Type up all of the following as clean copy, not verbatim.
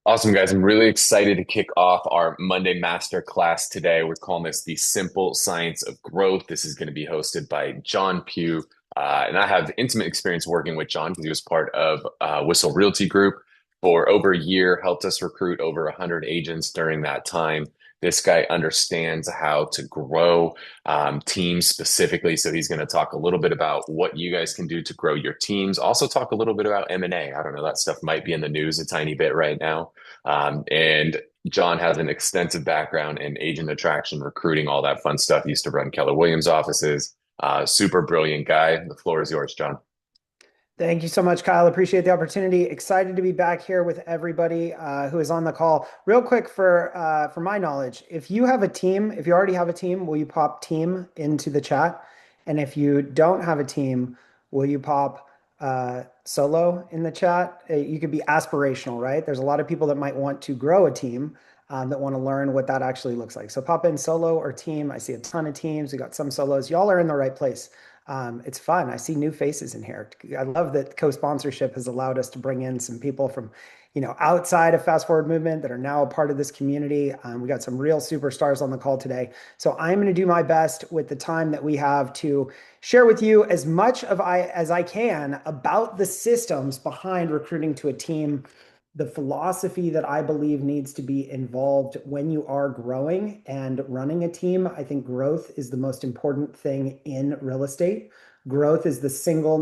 Awesome, guys. I'm really excited to kick off our Monday Masterclass today. We're calling this the Simple Science of Growth. This is going to be hosted by Jon Pugh. And I have intimate experience working with Jon because he was part of Whistle Realty Group for over a year, helped us recruit over 100 agents during that time. This guy understands how to grow teams specifically. So he's going to talk a little bit about what you guys can do to grow your teams. Also talk a little bit about M&A. I don't know, that stuff might be in the news a tiny bit right now. And Jon has an extensive background in agent attraction, recruiting, all that fun stuff. He used to run Keller Williams offices. Super brilliant guy. The floor is yours, Jon. Thank you so much, Kyle. Appreciate the opportunity. Excited to be back here with everybody who is on the call. Real quick for my knowledge, if you have a team, if you already have a team, will you pop team into the chat? And if you don't have a team, will you pop solo in the chat? You could be aspirational, right? There's a lot of people that might want to grow a team that want to learn what that actually looks like. So pop in solo or team. I see a ton of teams. We got some solos. Y'all are in the right place. It's fun. I see new faces in here. I love that co-sponsorship has allowed us to bring in some people from, outside of Fast Forward Movement that are now a part of this community. We got some real superstars on the call today. So I'm going to do my best with the time that we have to share with you as much as I can about the systems behind recruiting to a team, the philosophy that I believe needs to be involved when you are growing and running a team. I think growth is the most important thing in real estate. Growth is the single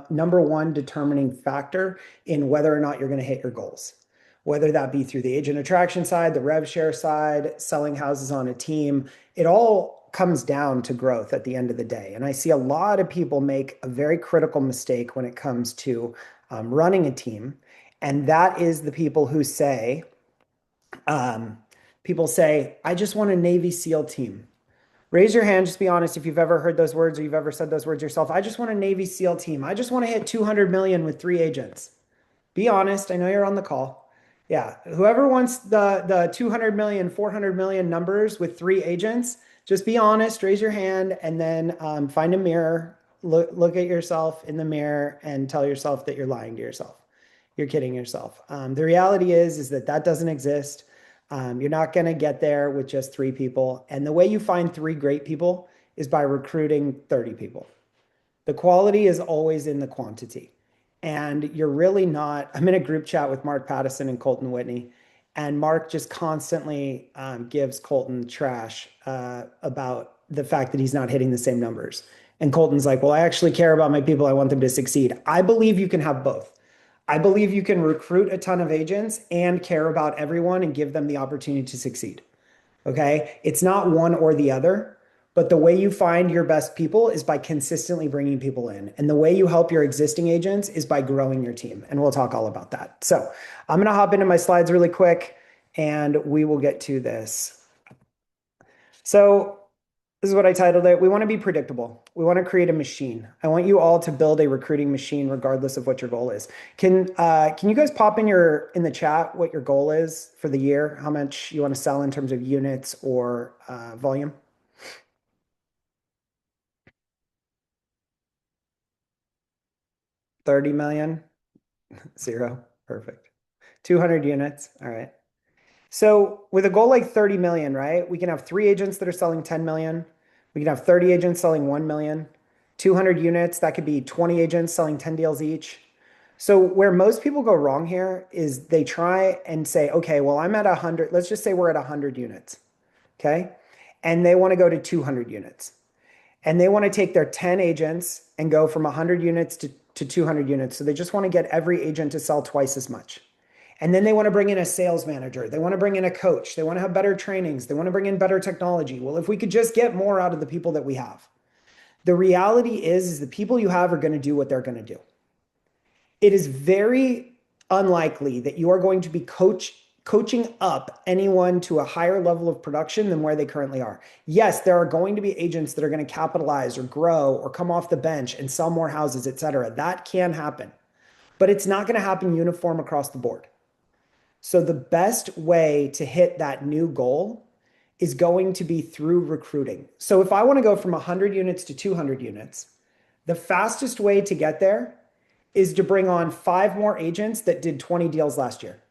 number one determining factor in whether or not you're going to hit your goals. Whether that be through the agent attraction side, the rev share side, selling houses on a team, it all comes down to growth at the end of the day. And I see a lot of people make a very critical mistake when it comes to running a team. And that is the people who say, I just want a Navy SEAL team. Raise your hand, just be honest if you've ever heard those words or you've ever said those words yourself. I just want a Navy SEAL team. I just want to hit 200 million with 3 agents. Be honest. I know you're on the call. Yeah. Whoever wants the 200 million, 400 million numbers with 3 agents, just be honest, raise your hand, and then find a mirror, look at yourself in the mirror and tell yourself that you're lying to yourself. You're kidding yourself. The reality is that that doesn't exist. You're not going to get there with just 3 people. And the way you find 3 great people is by recruiting 30 people. The quality is always in the quantity. And you're really not. I'm in a group chat with Mark Pattison and Colton Whitney. And Mark just constantly gives Colton trash about the fact that he's not hitting the same numbers. And Colton's like, well, I actually care about my people. I want them to succeed. I believe you can have both. I believe you can recruit a ton of agents and care about everyone and give them the opportunity to succeed. Okay. It's not one or the other, but the way you find your best people is by consistently bringing people in. And the way you help your existing agents is by growing your team. And we'll talk all about that. So I'm going to hop into my slides really quick and we will get to this. So this is what I titled it. We want to be predictable. We want to create a machine. I want you all to build a recruiting machine regardless of what your goal is. Can you guys pop in the chat what your goal is for the year? How much you want to sell in terms of units or volume? 30 million? Zero. Perfect. 200 units. All right. So with a goal like 30 million, right? We can have 3 agents that are selling 10 million. We can have 30 agents selling 1 million. 200 units, that could be 20 agents selling 10 deals each. So where most people go wrong here is they try and say, okay, well, I'm at 100. Let's just say we're at 100 units. Okay. And they want to go to 200 units. And they want to take their 10 agents and go from 100 units to 200 units. So they just want to get every agent to sell twice as much. And then they want to bring in a sales manager. They want to bring in a coach. They want to have better trainings. They want to bring in better technology. Well, if we could just get more out of the people that we have. The reality is the people you have are going to do what they're going to do. It is very unlikely that you are going to be coaching up anyone to a higher level of production than where they currently are. Yes, there are going to be agents that are going to capitalize or grow or come off the bench and sell more houses, et cetera. That can happen, but it's not going to happen uniform across the board. So the best way to hit that new goal is going to be through recruiting. So if I want to go from 100 units to 200 units, the fastest way to get there is to bring on 5 more agents that did 20 deals last year.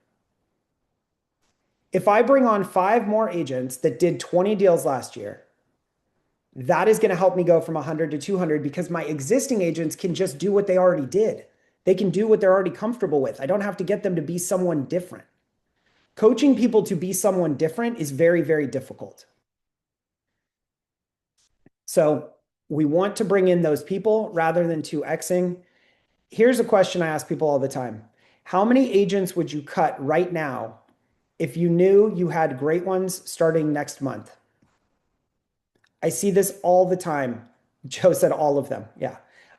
If I bring on 5 more agents that did 20 deals last year, that is going to help me go from 100 to 200 because my existing agents can just do what they already did. They can do what they're already comfortable with. I don't have to get them to be someone different. Coaching people to be someone different is very, very difficult. So we want to bring in those people rather than 2Xing. Here's a question I ask people all the time. How many agents would you cut right now if you knew you had great ones starting next month? I see this all the time. Joe said all of them. Yeah.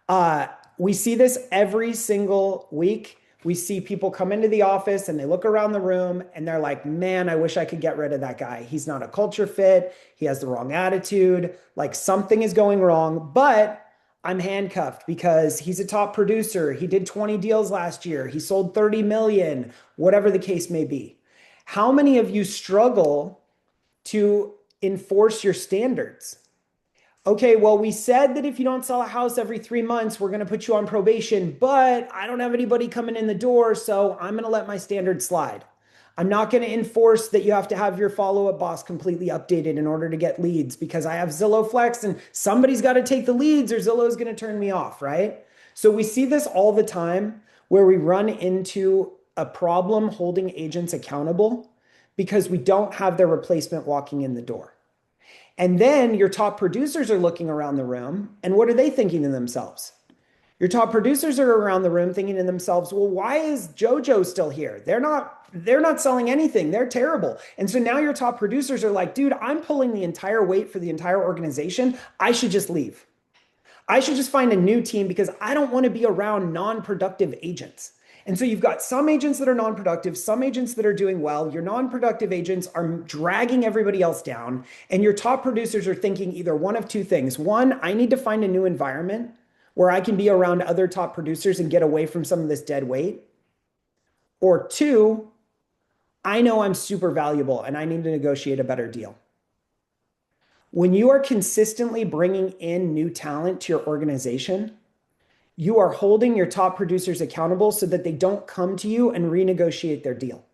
Uh, we see this every single week. We see people come into the office and they look around the room and they're like, man, I wish I could get rid of that guy. He's not a culture fit. He has the wrong attitude. Like something is going wrong, but I'm handcuffed because he's a top producer. He did 20 deals last year. He sold 30 million, whatever the case may be. How many of you struggle to enforce your standards? Okay, well, we said that if you don't sell a house every 3 months, we're going to put you on probation, but I don't have anybody coming in the door, so I'm going to let my standards slide. I'm not going to enforce that you have to have your follow-up boss completely updated in order to get leads because I have Zillow Flex and somebody's got to take the leads or Zillow's going to turn me off, right? So we see this all the time where we run into a problem holding agents accountable because we don't have their replacement walking in the door. And then your top producers are looking around the room, and what are they thinking to themselves? Your top producers are around the room thinking to themselves, well, why is JoJo still here? They're not selling anything. They're terrible. And so now your top producers are like, dude, I'm pulling the entire weight for the entire organization. I should just leave. I should just find a new team because I don't want to be around non-productive agents. And so you've got some agents that are non-productive, some agents that are doing well. Your non-productive agents are dragging everybody else down. And your top producers are thinking either one of two things. One, I need to find a new environment where I can be around other top producers and get away from some of this dead weight. Or two, I know I'm super valuable and I need to negotiate a better deal. When you are consistently bringing in new talent to your organization, you are holding your top producers accountable so that they don't come to you and renegotiate their deal.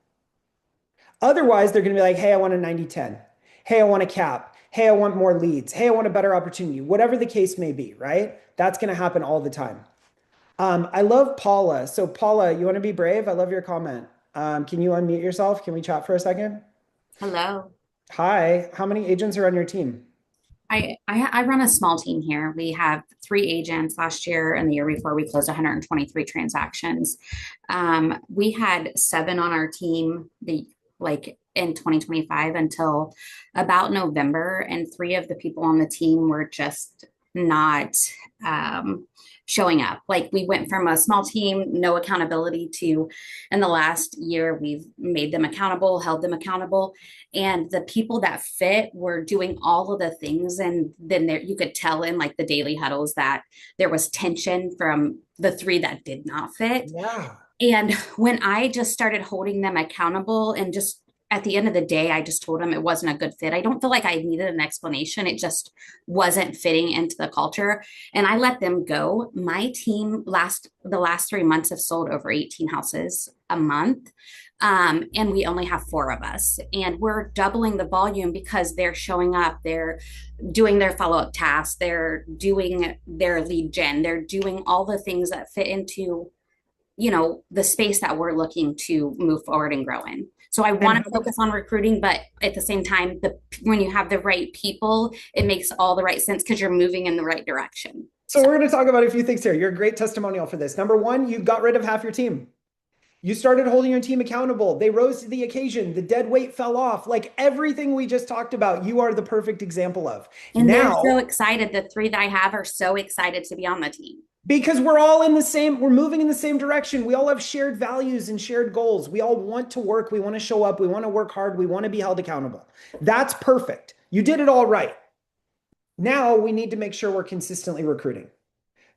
Otherwise, they're going to be like, hey, I want a 90-10. Hey, I want a cap. Hey, I want more leads. Hey, I want a better opportunity. Whatever the case may be, right? That's going to happen all the time. I love Paula. So Paula, you want to be brave? I love your comment. Can you unmute yourself? Can we chat for a second? Hello. Hi. How many agents are on your team? I run a small team here. We have 3 agents. Last year and the year before, we closed 123 transactions. We had 7 on our team in 2025 until about November, and 3 of the people on the team were just not showing up. Like we went from a small team, no accountability, to in the last year, we've made them accountable, held them accountable. And the people that fit were doing all of the things. And then there, you could tell in like the daily huddles that there was tension from the 3 that did not fit. Yeah. And when I just started holding them accountable and just at the end of the day, I just told them it wasn't a good fit. I don't feel like I needed an explanation. It just wasn't fitting into the culture. And I let them go. My team the last 3 months have sold over 18 houses a month. And we only have 4 of us. And we're doubling the volume because they're showing up, they're doing their follow-up tasks, they're doing their lead gen, they're doing all the things that fit into the space that we're looking to move forward and grow in. So I And want to focus on recruiting, but at the same time, when you have the right people, it makes all the right sense because you're moving in the right direction. so we're going to talk about a few things here. You're a great testimonial for this. Number one, you got rid of half your team. You started holding your team accountable. They rose to the occasion. The dead weight fell off. Like everything we just talked about, you are the perfect example of. And they're Now, so excited. The 3 that I have are so excited to be on the team. because we're all in the same, we're moving in the same direction. We all have shared values and shared goals. We all want to work. We want to show up. We want to work hard. We want to be held accountable. That's perfect. You did it all right. Now we need to make sure we're consistently recruiting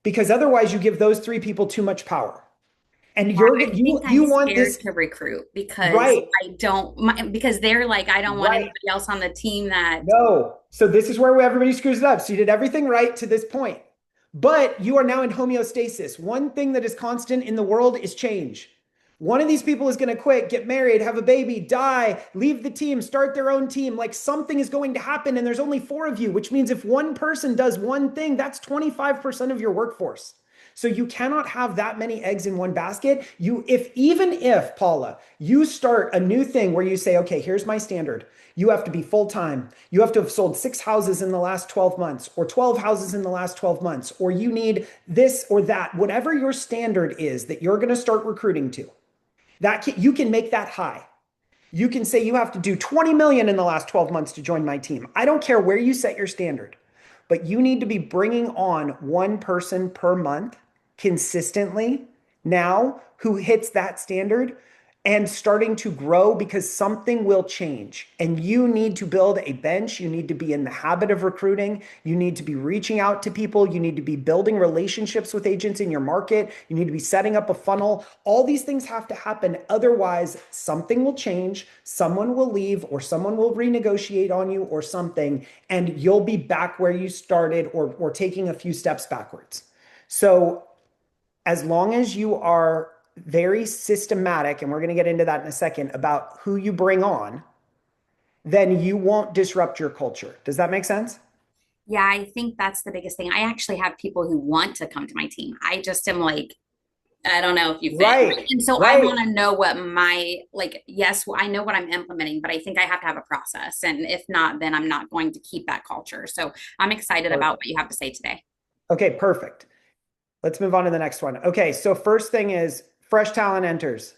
because otherwise you give those 3 people too much power. And I think I'm you want scared this to recruit because right. because they're like, I don't want Right. anybody else on the team that. No. So this is where everybody screws it up. So you did everything right to this point. But you are now in homeostasis. One thing that is constant in the world is change. One of these people is going to quit, get married, have a baby, die, leave the team, start their own team. Like something is going to happen, and there's only 4 of you, which means if one person does one thing, that's 25% of your workforce. So you cannot have that many eggs in one basket. Even if, Paula, you start a new thing where you say, okay, here's my standard. You have to be full time. You have to have sold 6 houses in the last 12 months, or 12 houses in the last 12 months, or you need this or that, whatever your standard is that you're going to start recruiting to. You can make that high. You can say you have to do 20 million in the last 12 months to join my team. I don't care where you set your standard, but you need to be bringing on one person per month consistently now who hits that standard and starting to grow, because something will change. And you need to build a bench. You need to be in the habit of recruiting. You need to be reaching out to people. You need to be building relationships with agents in your market. You need to be setting up a funnel. All these things have to happen. Otherwise, something will change. Someone will leave, or someone will renegotiate on you or something, and you'll be back where you started, or taking a few steps backwards. So as long as you are very systematic, and we're going to get into that in a second, about who you bring on, then you won't disrupt your culture. Does that make sense? Yeah, I think that's the biggest thing. I actually have people who want to come to my team. I just am like, I don't know if you fit. Right, And so I right. want to know what yes, I know what I'm implementing, but I think I have to have a process. And if not, then I'm not going to keep that culture. So I'm excited about what you have to say today. Okay, perfect. Let's move on to the next one. Okay, so first thing is fresh talent enters.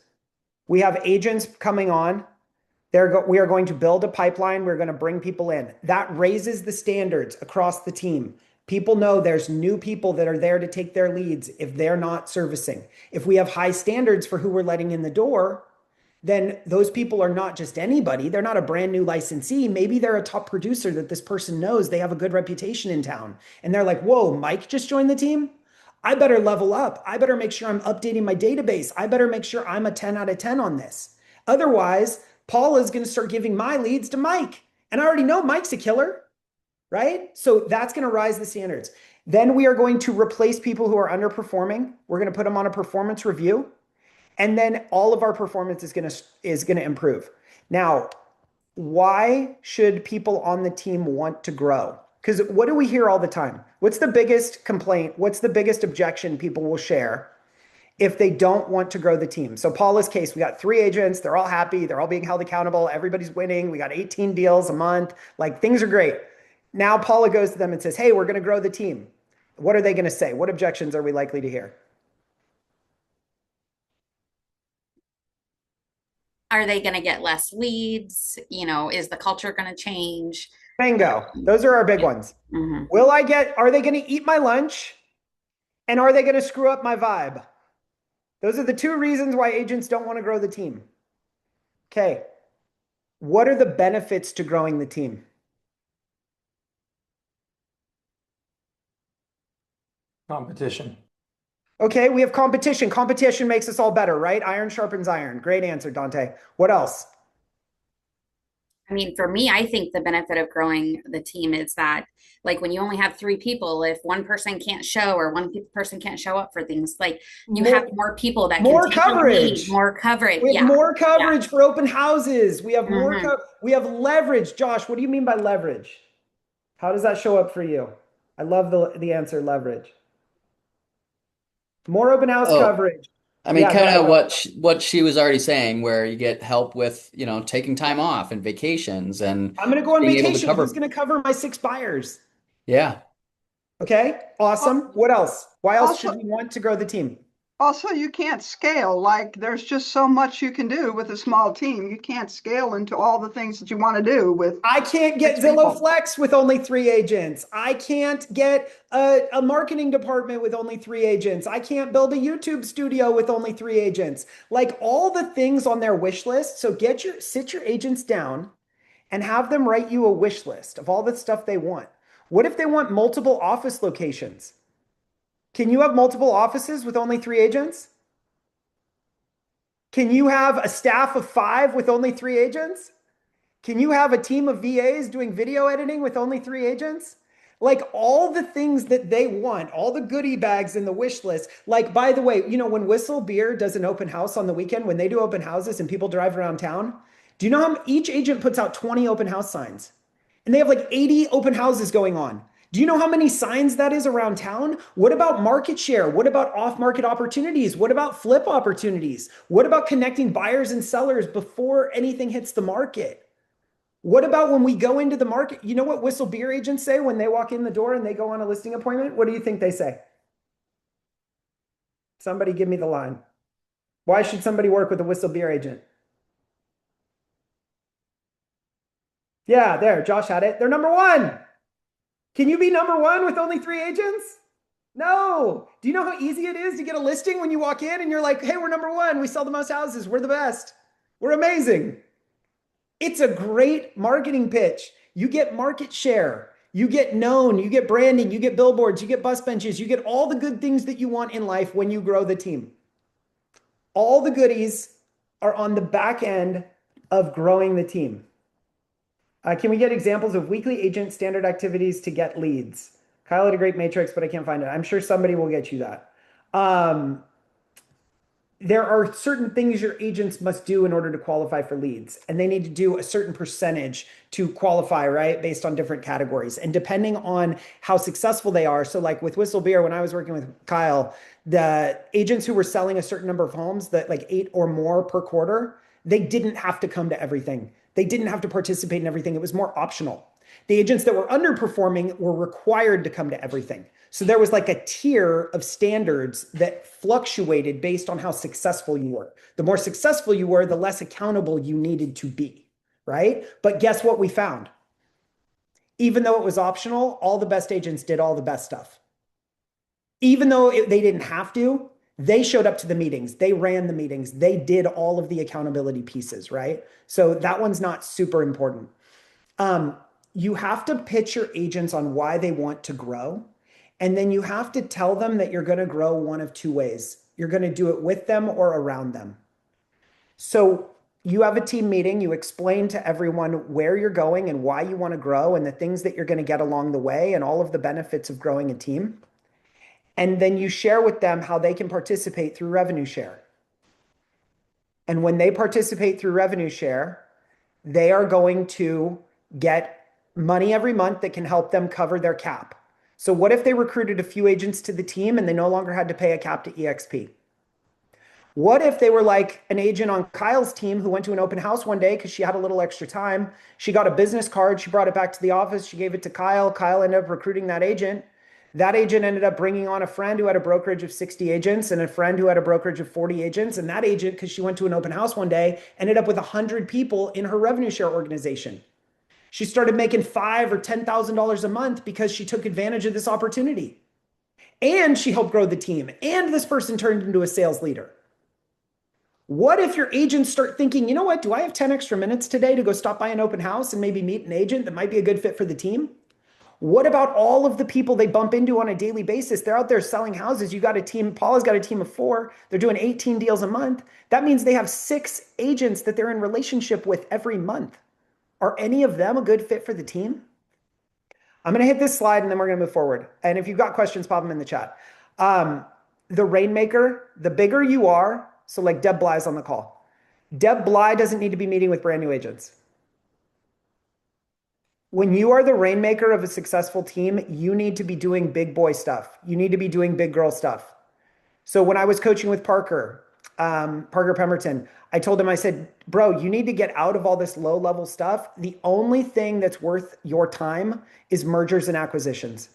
We have agents coming on. We are going to build a pipeline. We're going to bring people in. That raises the standards across the team. People know there's new people that are there to take their leads if they're not servicing. If we have high standards for who we're letting in the door, then those people are not just anybody. They're not a brand new licensee. Maybe they're a top producer that this person knows. They have a good reputation in town. And they're like, whoa, Mike just joined the team? I better level up. I better make sure I'm updating my database. I better make sure I'm a 10 out of 10 on this. Otherwise, Paula is going to start giving my leads to Mike. And I already know Mike's a killer, right? So that's going to rise the standards. Then we are going to replace people who are underperforming. We're going to put them on a performance review. And then all of our performance is going to improve. Now, why should people on the team want to grow? Because what do we hear all the time? What's the biggest complaint? What's the biggest objection people will share if they don't want to grow the team? So Paula's case, we got 3 agents. They're all happy. They're all being held accountable. Everybody's winning. We got 18 deals a month. Like, things are great. Now Paula goes to them and says, hey, we're going to grow the team. What are they going to say? What objections are we likely to hear? Are they going to get less leads? Is the culture going to change? Bingo. Those are our big ones. Mm-hmm. Are they going to eat my lunch? And are they going to screw up my vibe? Those are the 2 reasons why agents don't want to grow the team. Okay. What are the benefits to growing the team? Competition. Okay, we have competition. Competition makes us all better, right? Iron sharpens iron. Great answer, Dante. What else? I mean, for me, I think the benefit of growing the team is that, like, when you only have 3 people, if one person can't show, or one person can't show up for things, like, you have more people that more can take coverage, more coverage. We have more coverage for open houses. We have we have leverage. Josh, what do you mean by leverage? How does that show up for you? I love the answer, leverage. More open house coverage. I mean, kind of what she was already saying, where you get help with, taking time off and vacations, and I'm going to go on being able to vacation. cover. Who's going to cover my 6 buyers? Yeah. Okay, awesome. What else? Why else should we want to grow the team? Also, you can't scale. Like, there's just so much you can do with a small team. You can't scale into all the things that you want to do with. I can't get Zillow Flex with only 3 agents. I can't get a marketing department with only 3 agents. I can't build a YouTube studio with only 3 agents. Like, all the things on their wish list. So sit your agents down and have them write you a wish list of all the stuff they want. What if they want multiple office locations? Can you have multiple offices with only 3 agents? Can you have a staff of 5 with only 3 agents? Can you have a team of VAs doing video editing with only 3 agents? Like all the things that they want, all the goodie bags in the wish list. Like, by the way, when Whistle Beer does an open house on the weekend, when they do open houses and people drive around town, do you know how each agent puts out 20 open house signs? And they have like 80 open houses going on. Do you know how many signs that is around town? What about market share? What about off-market opportunities? What about flip opportunities? What about connecting buyers and sellers before anything hits the market? What about when we go into the market? You know what Whistle Beer agents say when they walk in the door and they go on a listing appointment? What do you think they say? Somebody give me the line. Why should somebody work with a Whistle Beer agent? Yeah, there, Josh had it. They're number one. Can you be number one with only 3 agents? No. Do you know how easy it is to get a listing when you walk in and you're like, hey, we're number one. We sell the most houses. We're the best. We're amazing. It's a great marketing pitch. You get market share, you get known, you get branding, you get billboards, you get bus benches, you get all the good things that you want in life when you grow the team. All the goodies are on the back end of growing the team. Can we get examples of weekly agent standard activities to get leads? Kyle had a great matrix, but I can't find it. I'm sure somebody will get you that. There are certain things your agents must do in order to qualify for leads, and they need to do a certain percentage to qualify, right? Based on different categories. And depending on how successful they are. So like with Whistle Beer, when I was working with Kyle, the agents who were selling a certain number of homes, that like 8 or more per quarter, they didn't have to come to everything. They didn't have to participate in everything. It was more optional. The agents that were underperforming were required to come to everything. So there was like a tier of standards that fluctuated based on how successful you were. The more successful you were, the less accountable you needed to be, right? But guess what we found? Even though it was optional, all the best agents did all the best stuff. Even though they didn't have to, they showed up to the meetings. They ran the meetings. They did all of the accountability pieces, right? So that one's not super important. You have to pitch your agents on why they want to grow. And then you have to tell them that you're going to grow one of 2 ways. You're going to do it with them or around them. So you have a team meeting. You explain to everyone where you're going and why you want to grow and the things that you're going to get along the way and all of the benefits of growing a team. And then you share with them how they can participate through revenue share. And when they participate through revenue share, they are going to get money every month that can help them cover their cap. So what if they recruited a few agents to the team and they no longer had to pay a cap to EXP? What if they were like an agent on Kyle's team who went to an open house one day because she had a little extra time. She got a business card. She brought it back to the office. She gave it to Kyle. Kyle ended up recruiting that agent. That agent ended up bringing on a friend who had a brokerage of 60 agents and a friend who had a brokerage of 40 agents. And that agent, because she went to an open house one day, ended up with 100 people in her revenue share organization. She started making $5,000 or $10,000 a month because she took advantage of this opportunity. And she helped grow the team. And this person turned into a sales leader. What if your agents start thinking, you know what, do I have 10 extra minutes today to go stop by an open house and maybe meet an agent that might be a good fit for the team? What about all of the people they bump into on a daily basis? They're out there selling houses. You got a team, Paula's got a team of 4. They're doing 18 deals a month. That means they have 6 agents that they're in relationship with every month. Are any of them a good fit for the team? I'm going to hit this slide and then we're going to move forward. And if you've got questions, pop them in the chat. The Rainmaker, the bigger you are, so like Deb Bly's on the call. Deb Bly doesn't need to be meeting with brand new agents. When you are the rainmaker of a successful team, you need to be doing big boy stuff. You need to be doing big girl stuff. So when I was coaching with Parker Pemberton, I told him, I said, bro, you need to get out of all this low level stuff. The only thing that's worth your time is mergers and acquisitions.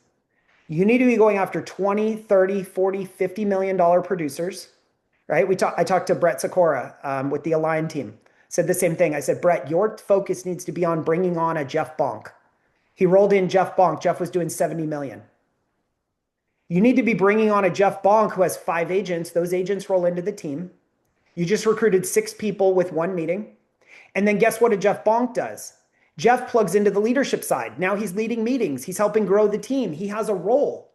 You need to be going after 20, 30, 40, $50 million producers, right? I talked to Brett Sikora with the Align team. Said the same thing. I said, Brett, your focus needs to be on bringing on a Jeff Bonk. He rolled in Jeff Bonk. Jeff was doing 70 million. You need to be bringing on a Jeff Bonk who has 5 agents. Those agents roll into the team. You just recruited 6 people with 1 meeting. And then guess what a Jeff Bonk does? Jeff plugs into the leadership side. Now he's leading meetings. He's helping grow the team. He has a role.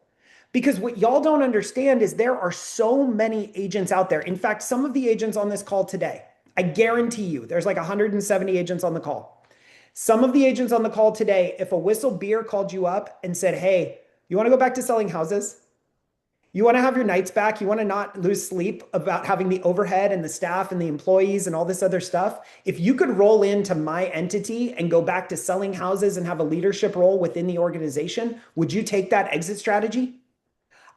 Because what y'all don't understand is there are so many agents out there. In fact, some of the agents on this call today, I guarantee you, there's like 170 agents on the call. Some of the agents on the call today, if a Whistle Beer called you up and said, hey, you want to go back to selling houses? You want to have your nights back? You want to not lose sleep about having the overhead and the staff and the employees and all this other stuff? If you could roll into my entity and go back to selling houses and have a leadership role within the organization, would you take that exit strategy?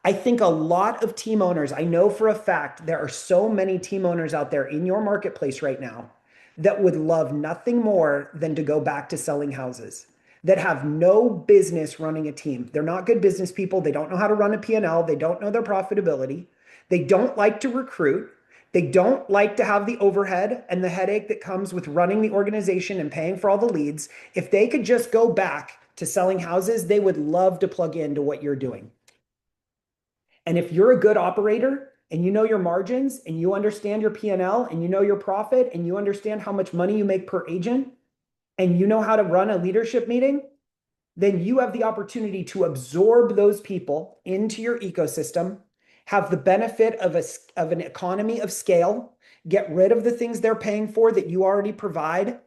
I think a lot of team owners, I know for a fact there are so many team owners out there in your marketplace right now that would love nothing more than to go back to selling houses, that have no business running a team. They're not good business people. They don't know how to run a P&L. They don't know their profitability. They don't like to recruit. They don't like to have the overhead and the headache that comes with running the organization and paying for all the leads. If they could just go back to selling houses, they would love to plug into what you're doing. And if you're a good operator and you know your margins and you understand your P&L and you know your profit and you understand how much money you make per agent, and you know how to run a leadership meeting, then you have the opportunity to absorb those people into your ecosystem, have the benefit of an economy of scale, get rid of the things they're paying for that you already provide,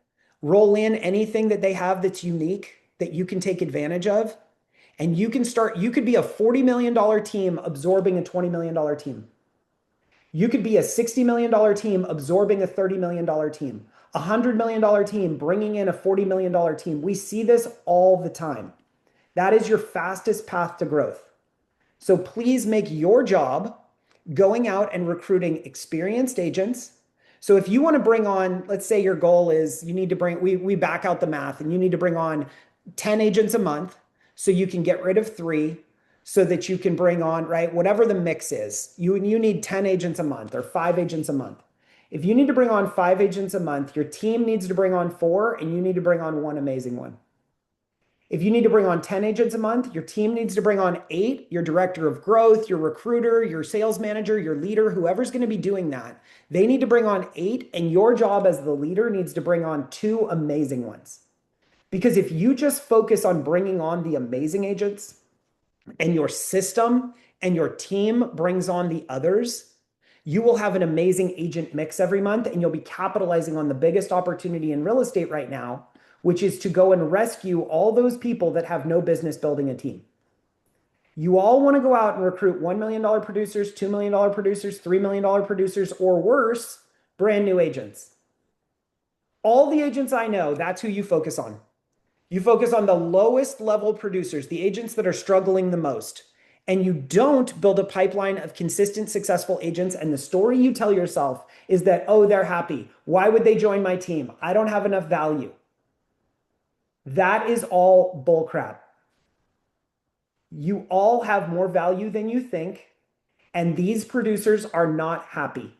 roll in anything that they have that's unique that you can take advantage of, and you could be a $40 million team absorbing a $20 million team. You could be a $60 million team absorbing a $30 million team. $100 million team bringing in a $40 million team. We see this all the time. That is your fastest path to growth. So please make your job going out and recruiting experienced agents. So if you want to bring on, let's say your goal is you need to bring, we back out the math and you need to bring on 10 agents a month so you can get rid of 3 so that you can bring on, right, whatever the mix is. You need 10 agents a month or 5 agents a month. If you need to bring on 5 agents a month, your team needs to bring on 4 and you need to bring on 1 amazing one. If you need to bring on 10 agents a month, your team needs to bring on 8, your director of growth, your recruiter, your sales manager, your leader, whoever's going to be doing that. They need to bring on 8 and your job as the leader needs to bring on 2 amazing ones. Because if you just focus on bringing on the amazing agents and your system and your team brings on the others, you will have an amazing agent mix every month and you'll be capitalizing on the biggest opportunity in real estate right now, which is to go and rescue all those people that have no business building a team. You all want to go out and recruit $1 million producers, $2 million producers, $3 million producers, or worse, brand new agents. All the agents I know, that's who you focus on. You focus on the lowest level producers, the agents that are struggling the most. And you don't build a pipeline of consistent, successful agents. And the story you tell yourself is that, oh, they're happy. Why would they join my team? I don't have enough value. That is all bullcrap. You all have more value than you think. And these producers are not happy.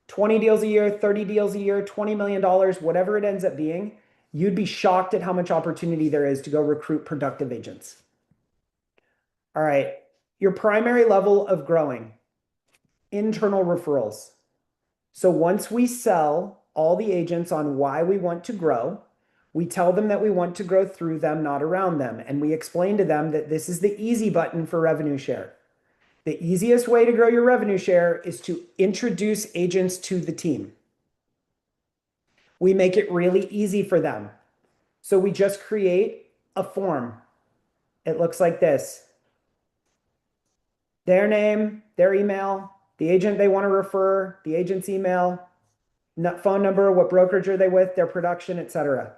20 deals a year, 30 deals a year, $20 million, whatever it ends up being, you'd be shocked at how much opportunity there is to go recruit productive agents. All right. Your primary level of growing, internal referrals. So once we sell all the agents on why we want to grow, we tell them that we want to grow through them, not around them. And we explain to them that this is the easy button for revenue share. The easiest way to grow your revenue share is to introduce agents to the team. We make it really easy for them. So we just create a form. It looks like this. Their name, their email, the agent they want to refer, the agent's email, phone number, what brokerage are they with, their production, etc.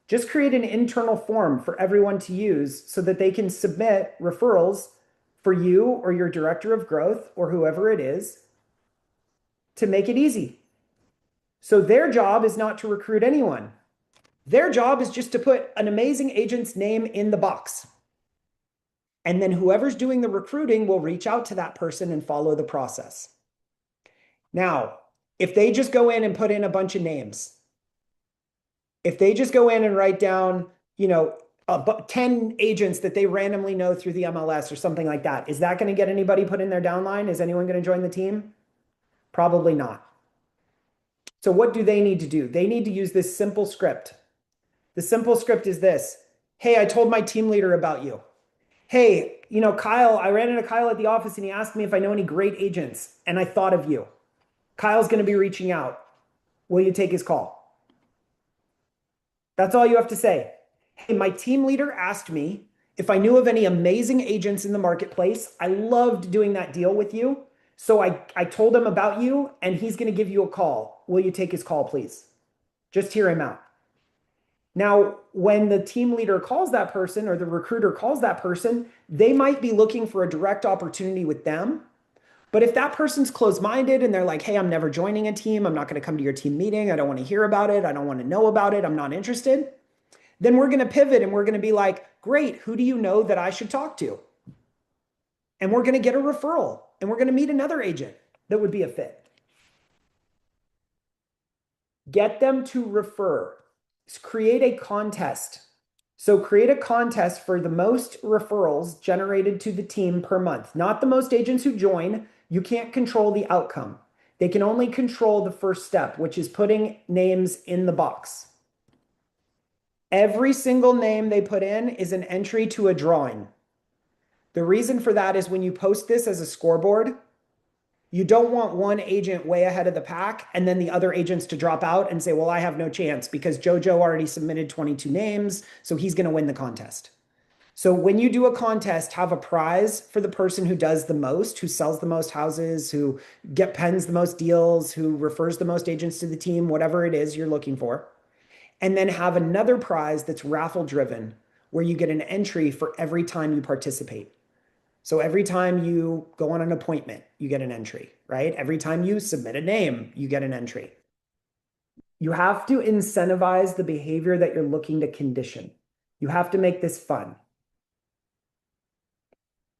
Just create an internal form for everyone to use so that they can submit referrals for you or your director of growth or whoever it is to make it easy. So their job is not to recruit anyone. Their job is just to put an amazing agent's name in the box. And then whoever's doing the recruiting will reach out to that person and follow the process. Now, if they just go in and put in a bunch of names, if they just go in and write down, 10 agents that they randomly know through the MLS or something like that, is that going to get anybody put in their downline? Is anyone going to join the team? Probably not. So what do they need to do? They need to use this simple script. The simple script is this. Hey, I told my team leader about you. Hey, Kyle, I ran into Kyle at the office and he asked me if I know any great agents and I thought of you. Kyle's going to be reaching out. Will you take his call? That's all you have to say. Hey, my team leader asked me if I knew of any amazing agents in the marketplace. I loved doing that deal with you. So I told him about you and he's going to give you a call. Will you take his call, please? Just hear him out. Now, when the team leader calls that person or the recruiter calls that person, they might be looking for a direct opportunity with them. But if that person's closed-minded and they're like, hey, I'm never joining a team, I'm not going to come to your team meeting, I don't want to hear about it, I don't want to know about it, I'm not interested, then we're going to pivot and we're going to be like, great, who do you know that I should talk to? And we're going to get a referral and we're going to meet another agent that would be a fit. Get them to refer. Create a contest. So create a contest for the most referrals generated to the team per month, not the most agents who join. You can't control the outcome. They can only control the first step, which is putting names in the box. Every single name they put in is an entry to a drawing. The reason for that is when you post this as a scoreboard, you don't want one agent way ahead of the pack and then the other agents to drop out and say, well, I have no chance because JoJo already submitted 22 names, so he's going to win the contest. So when you do a contest, have a prize for the person who does the most, who sells the most houses, who pens the most deals, who refers the most agents to the team, whatever it is you're looking for. And then have another prize that's raffle driven, where you get an entry for every time you participate. So every time you go on an appointment, you get an entry, right? Every time you submit a name, you get an entry. You have to incentivize the behavior that you're looking to condition. You have to make this fun.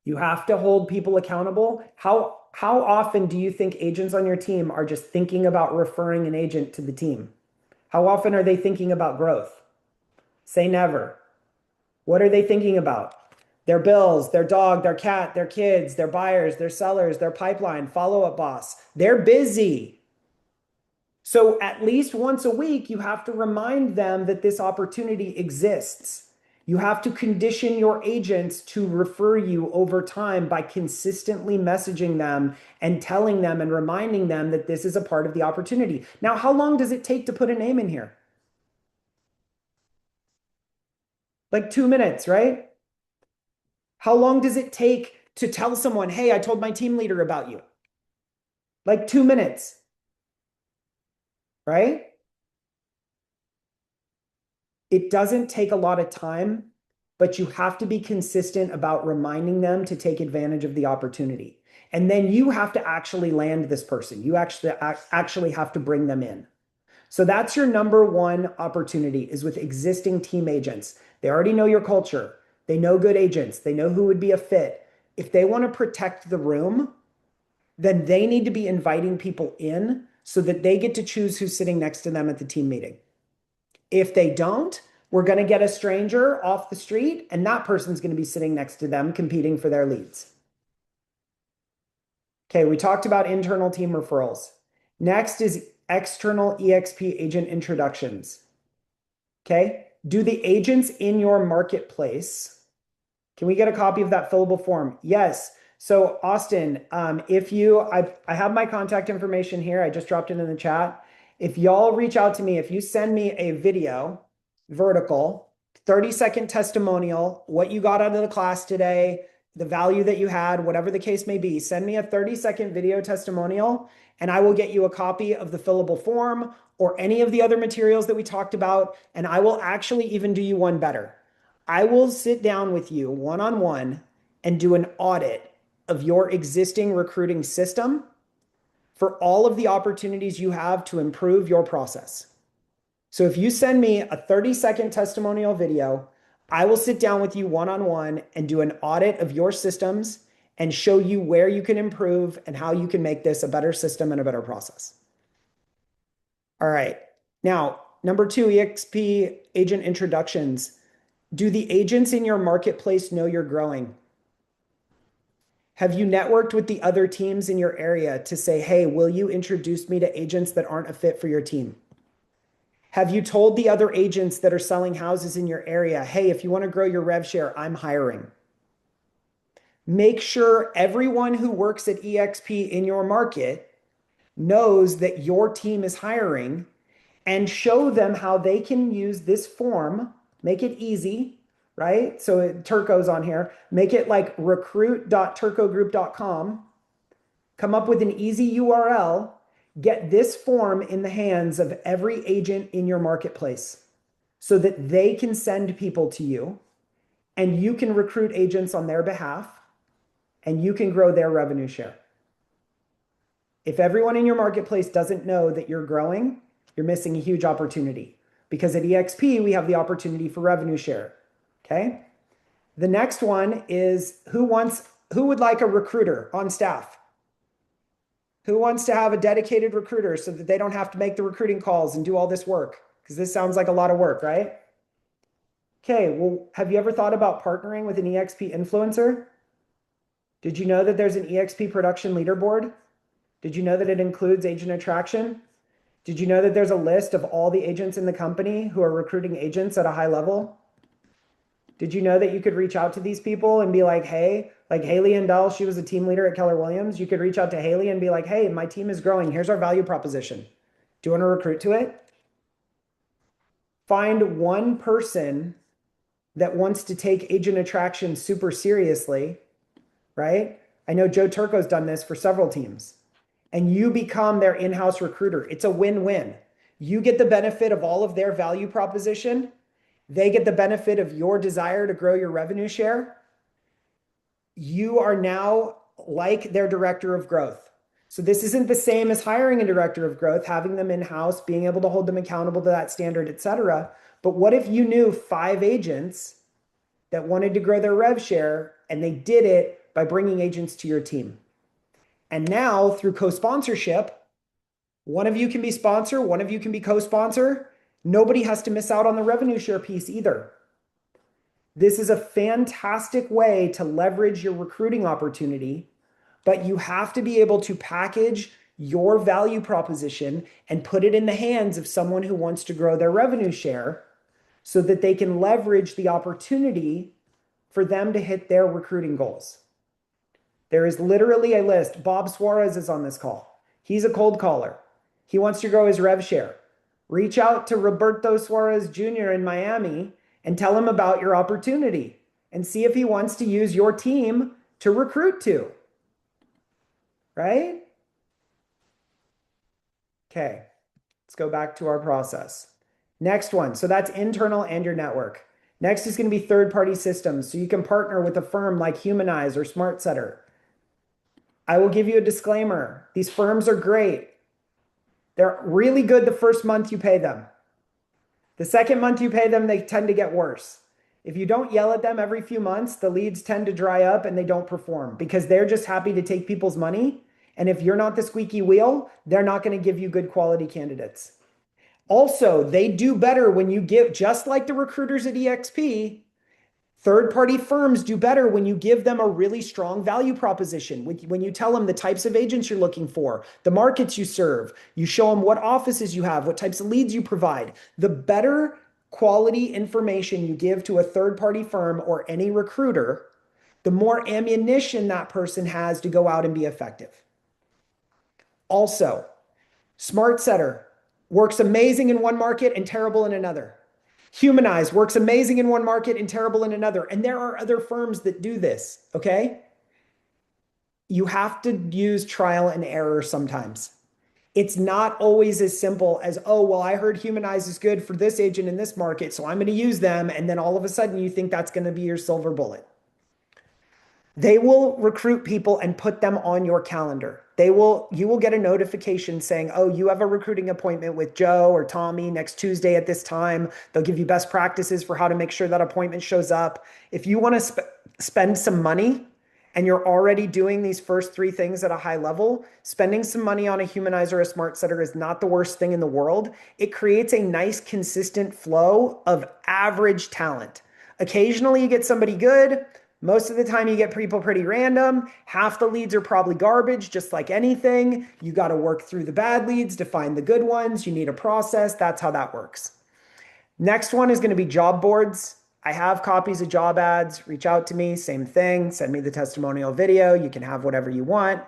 You have to hold people accountable. How often do you think agents on your team are just thinking about referring an agent to the team? How often are they thinking about growth? Say never. What are they thinking about? Their bills, their dog, their cat, their kids, their buyers, their sellers, their pipeline, follow-up boss. They're busy. So at least once a week, you have to remind them that this opportunity exists. You have to condition your agents to refer you over time by consistently messaging them and telling them and reminding them that this is a part of the opportunity. Now, how long does it take to put a name in here? Like 2 minutes, right? How long does it take to tell someone, hey, I told my team leader about you? Like 2 minutes, right? It doesn't take a lot of time, but you have to be consistent about reminding them to take advantage of the opportunity. And then you have to actually land this person. You actually have to bring them in. So that's your number one opportunity, is with existing team agents. They already know your culture. They know good agents. They know who would be a fit. If they want to protect the room, then they need to be inviting people in so that they get to choose who's sitting next to them at the team meeting. If they don't, we're going to get a stranger off the street, and that person's going to be sitting next to them competing for their leads. Okay, we talked about internal team referrals. Next is external EXP agent introductions. Okay, do the agents in your marketplace, can we get a copy of that fillable form? Yes. So Austin, I have my contact information here. I just dropped it in the chat. If y'all reach out to me, if you send me a video, vertical, 30-second testimonial, what you got out of the class today, the value that you had, whatever the case may be, send me a 30-second video testimonial and I will get you a copy of the fillable form or any of the other materials that we talked about. And I will actually even do you one better. I will sit down with you one-on-one and do an audit of your existing recruiting system for all of the opportunities you have to improve your process. So if you send me a 30-second testimonial video, I will sit down with you one-on-one and do an audit of your systems and show you where you can improve and how you can make this a better system and a better process. All right. Now, number 2, EXP agent introductions. Do the agents in your marketplace know you're growing? Have you networked with the other teams in your area to say, hey, will you introduce me to agents that aren't a fit for your team? Have you told the other agents that are selling houses in your area, hey, if you want to grow your rev share, I'm hiring? Make sure everyone who works at EXP in your market knows that your team is hiring and show them how they can use this form, make it easy, right? So Turco's on here, make it like recruit.turcogroup.com, come up with an easy URL, get this form in the hands of every agent in your marketplace so that they can send people to you and you can recruit agents on their behalf and you can grow their revenue share. If everyone in your marketplace doesn't know that you're growing, you're missing a huge opportunity, because at EXP, we have the opportunity for revenue share. Okay. The next one is who would like a recruiter on staff? Who wants to have a dedicated recruiter so that they don't have to make the recruiting calls and do all this work? Because this sounds like a lot of work, right? Okay, well, have you ever thought about partnering with an EXP influencer? Did you know that there's an EXP production leaderboard? Did you know that it includes agent attraction? Did you know that there's a list of all the agents in the company who are recruiting agents at a high level? Did you know that you could reach out to these people and be like, hey, like Haley Endell, she was a team leader at Keller Williams. You could reach out to Haley and be like, hey, my team is growing. Here's our value proposition. Do you want to recruit to it? Find one person that wants to take agent attraction super seriously, right? I know Joe Turco's done this for several teams. And you become their in-house recruiter. It's a win-win. You get the benefit of all of their value proposition. They get the benefit of your desire to grow your revenue share. You are now like their director of growth. So this isn't the same as hiring a director of growth, having them in-house, being able to hold them accountable to that standard, et cetera. But what if you knew 5 agents that wanted to grow their rev share and they did it by bringing agents to your team? And now through co-sponsorship, one of you can be sponsor, one of you can be co-sponsor. Nobody has to miss out on the revenue share piece either. This is a fantastic way to leverage your recruiting opportunity, but you have to be able to package your value proposition and put it in the hands of someone who wants to grow their revenue share so that they can leverage the opportunity for them to hit their recruiting goals. There is literally a list. Bob Suarez is on this call. He's a cold caller. He wants to grow his rev share. Reach out to Roberto Suarez Jr. in Miami and tell him about your opportunity and see if he wants to use your team to recruit to. Right? Okay, let's go back to our process. Next one. So that's internal and your network. Next is going to be third-party systems. So you can partner with a firm like Humanize or SmartSetter. I will give you a disclaimer. These firms are great. They're really good the first month you pay them. The second month you pay them, they tend to get worse. If you don't yell at them every few months, the leads tend to dry up and they don't perform because they're just happy to take people's money. And if you're not the squeaky wheel, they're not going to give you good quality candidates. Also, they do better when you give, just like the recruiters at EXP, third-party firms do better when you give them a really strong value proposition. When you tell them the types of agents you're looking for, the markets you serve, you show them what offices you have, what types of leads you provide. The better quality information you give to a third-party firm or any recruiter, the more ammunition that person has to go out and be effective. Also, SmartSetter works amazing in one market and terrible in another. Humanize works amazing in one market and terrible in another. And there are other firms that do this, okay? You have to use trial and error sometimes. It's not always as simple as, oh, well, I heard Humanize is good for this agent in this market, so I'm going to use them. And then all of a sudden you think that's going to be your silver bullet. They will recruit people and put them on your calendar. You will get a notification saying, oh, you have a recruiting appointment with Joe or Tommy next Tuesday at this time. They'll give you best practices for how to make sure that appointment shows up. If you want to spend some money and you're already doing these first 3 things at a high level, spending some money on a Humanizer or a SmartSetter is not the worst thing in the world. It creates a nice, consistent flow of average talent. Occasionally you get somebody good. Most of the time you get people pretty random. Half the leads are probably garbage, just like anything. You got to work through the bad leads to find the good ones. You need a process. That's how that works. Next one is going to be job boards. I have copies of job ads. Reach out to me. Same thing. Send me the testimonial video. You can have whatever you want.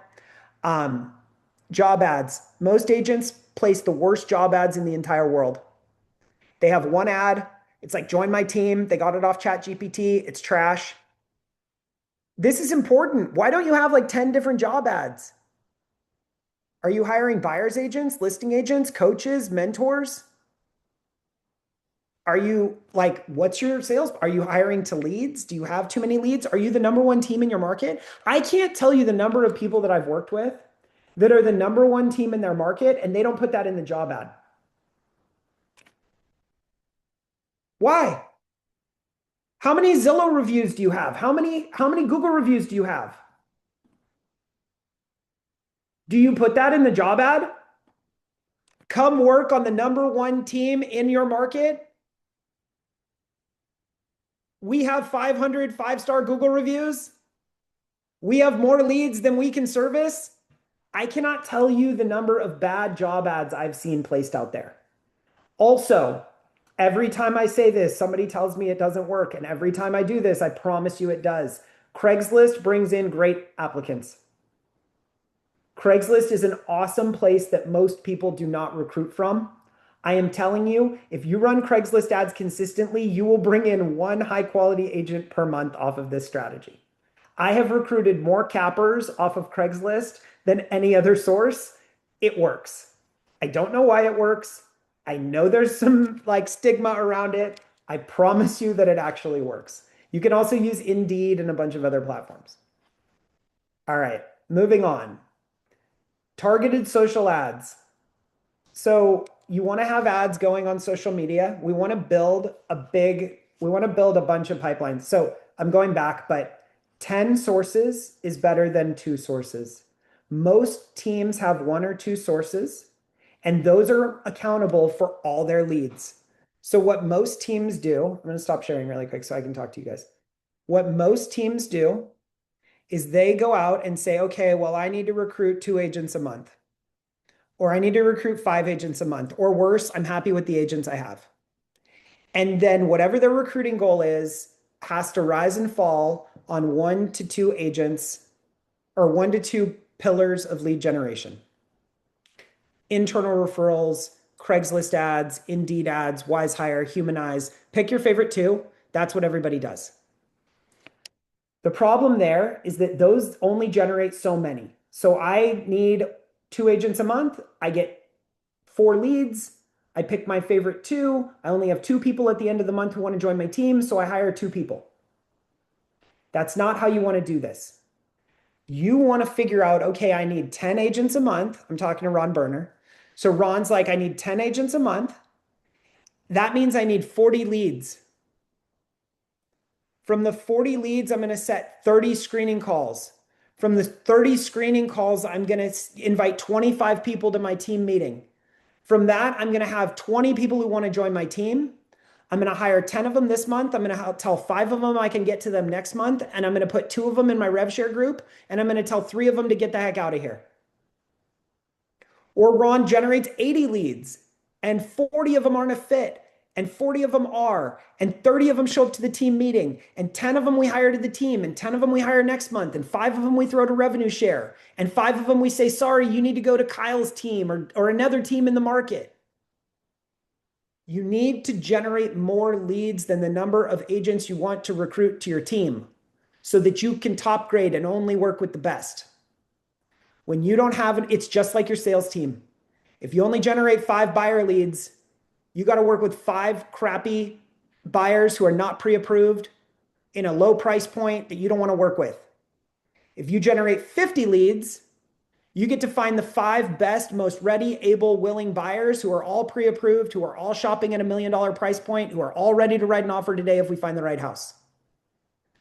Job ads. Most agents place the worst job ads in the entire world. They have one ad. It's like, join my team. They got it off ChatGPT. It's trash. This is important. Why don't you have like 10 different job ads? Are you hiring buyer's agents, listing agents, coaches, mentors? Are you like, what's your sales? Are you hiring to leads? Do you have too many leads? Are you the number one team in your market? I can't tell you the number of people that I've worked with that are the number one team in their market, and they don't put that in the job ad. Why? How many Zillow reviews do you have? How many Google reviews do you have? Do you put that in the job ad? Come work on the number one team in your market. We have 500 five-star Google reviews. We have more leads than we can service. I cannot tell you the number of bad job ads I've seen placed out there. Also, every time I say this, somebody tells me it doesn't work. And every time I do this, I promise you it does. Craigslist brings in great applicants. Craigslist is an awesome place that most people do not recruit from. I am telling you, if you run Craigslist ads consistently, you will bring in one high quality agent per month off of this strategy. I have recruited more cappers off of Craigslist than any other source. It works. I don't know why it works. I know there's some like stigma around it. I promise you that it actually works. You can also use Indeed and a bunch of other platforms. All right, moving on. Targeted social ads. So you want to have ads going on social media. We want to build a bunch of pipelines. So I'm going back, but 10 sources is better than 2 sources. Most teams have 1 or 2 sources, and those are accountable for all their leads. So what most teams do, I'm going to stop sharing really quick so I can talk to you guys. What most teams do is they go out and say, okay, well, I need to recruit 2 agents a month. Or I need to recruit 5 agents a month, or worse, I'm happy with the agents I have. And then whatever their recruiting goal is has to rise and fall on 1 to 2 agents or 1 to 2 pillars of lead generation. Internal referrals, Craigslist ads, Indeed ads, Wise Hire, Humanize, pick your favorite 2. That's what everybody does. The problem there is that those only generate so many. So I need 2 agents a month. I get 4 leads. I pick my favorite 2. I only have 2 people at the end of the month who want to join my team, so I hire 2 people. That's not how you want to do this. You want to figure out, okay, I need 10 agents a month. I'm talking to Ron Berner. So Ron's like, I need 10 agents a month. That means I need 40 leads. From the 40 leads, I'm going to set 30 screening calls. From the 30 screening calls, I'm going to invite 25 people to my team meeting. From that, I'm going to have 20 people who want to join my team. I'm going to hire 10 of them this month. I'm going to tell 5 of them I can get to them next month. And I'm going to put 2 of them in my RevShare group. And I'm going to tell 3 of them to get the heck out of here. Or Ron generates 80 leads and 40 of them aren't a fit. And 40 of them are, and 30 of them show up to the team meeting, and 10 of them we hire to the team, and 10 of them we hire next month, and 5 of them we throw to revenue share, and 5 of them we say, sorry, you need to go to Kyle's team or another team in the market. You need to generate more leads than the number of agents you want to recruit to your team so that you can top grade and only work with the best. When you don't have it, it's just like your sales team. If you only generate 5 buyer leads, you got to work with 5 crappy buyers who are not pre-approved in a low price point that you don't want to work with. If you generate 50 leads, you get to find the 5 best, most ready, able, willing buyers who are all pre-approved, who are all shopping at $1 million price point, who are all ready to write an offer today if we find the right house.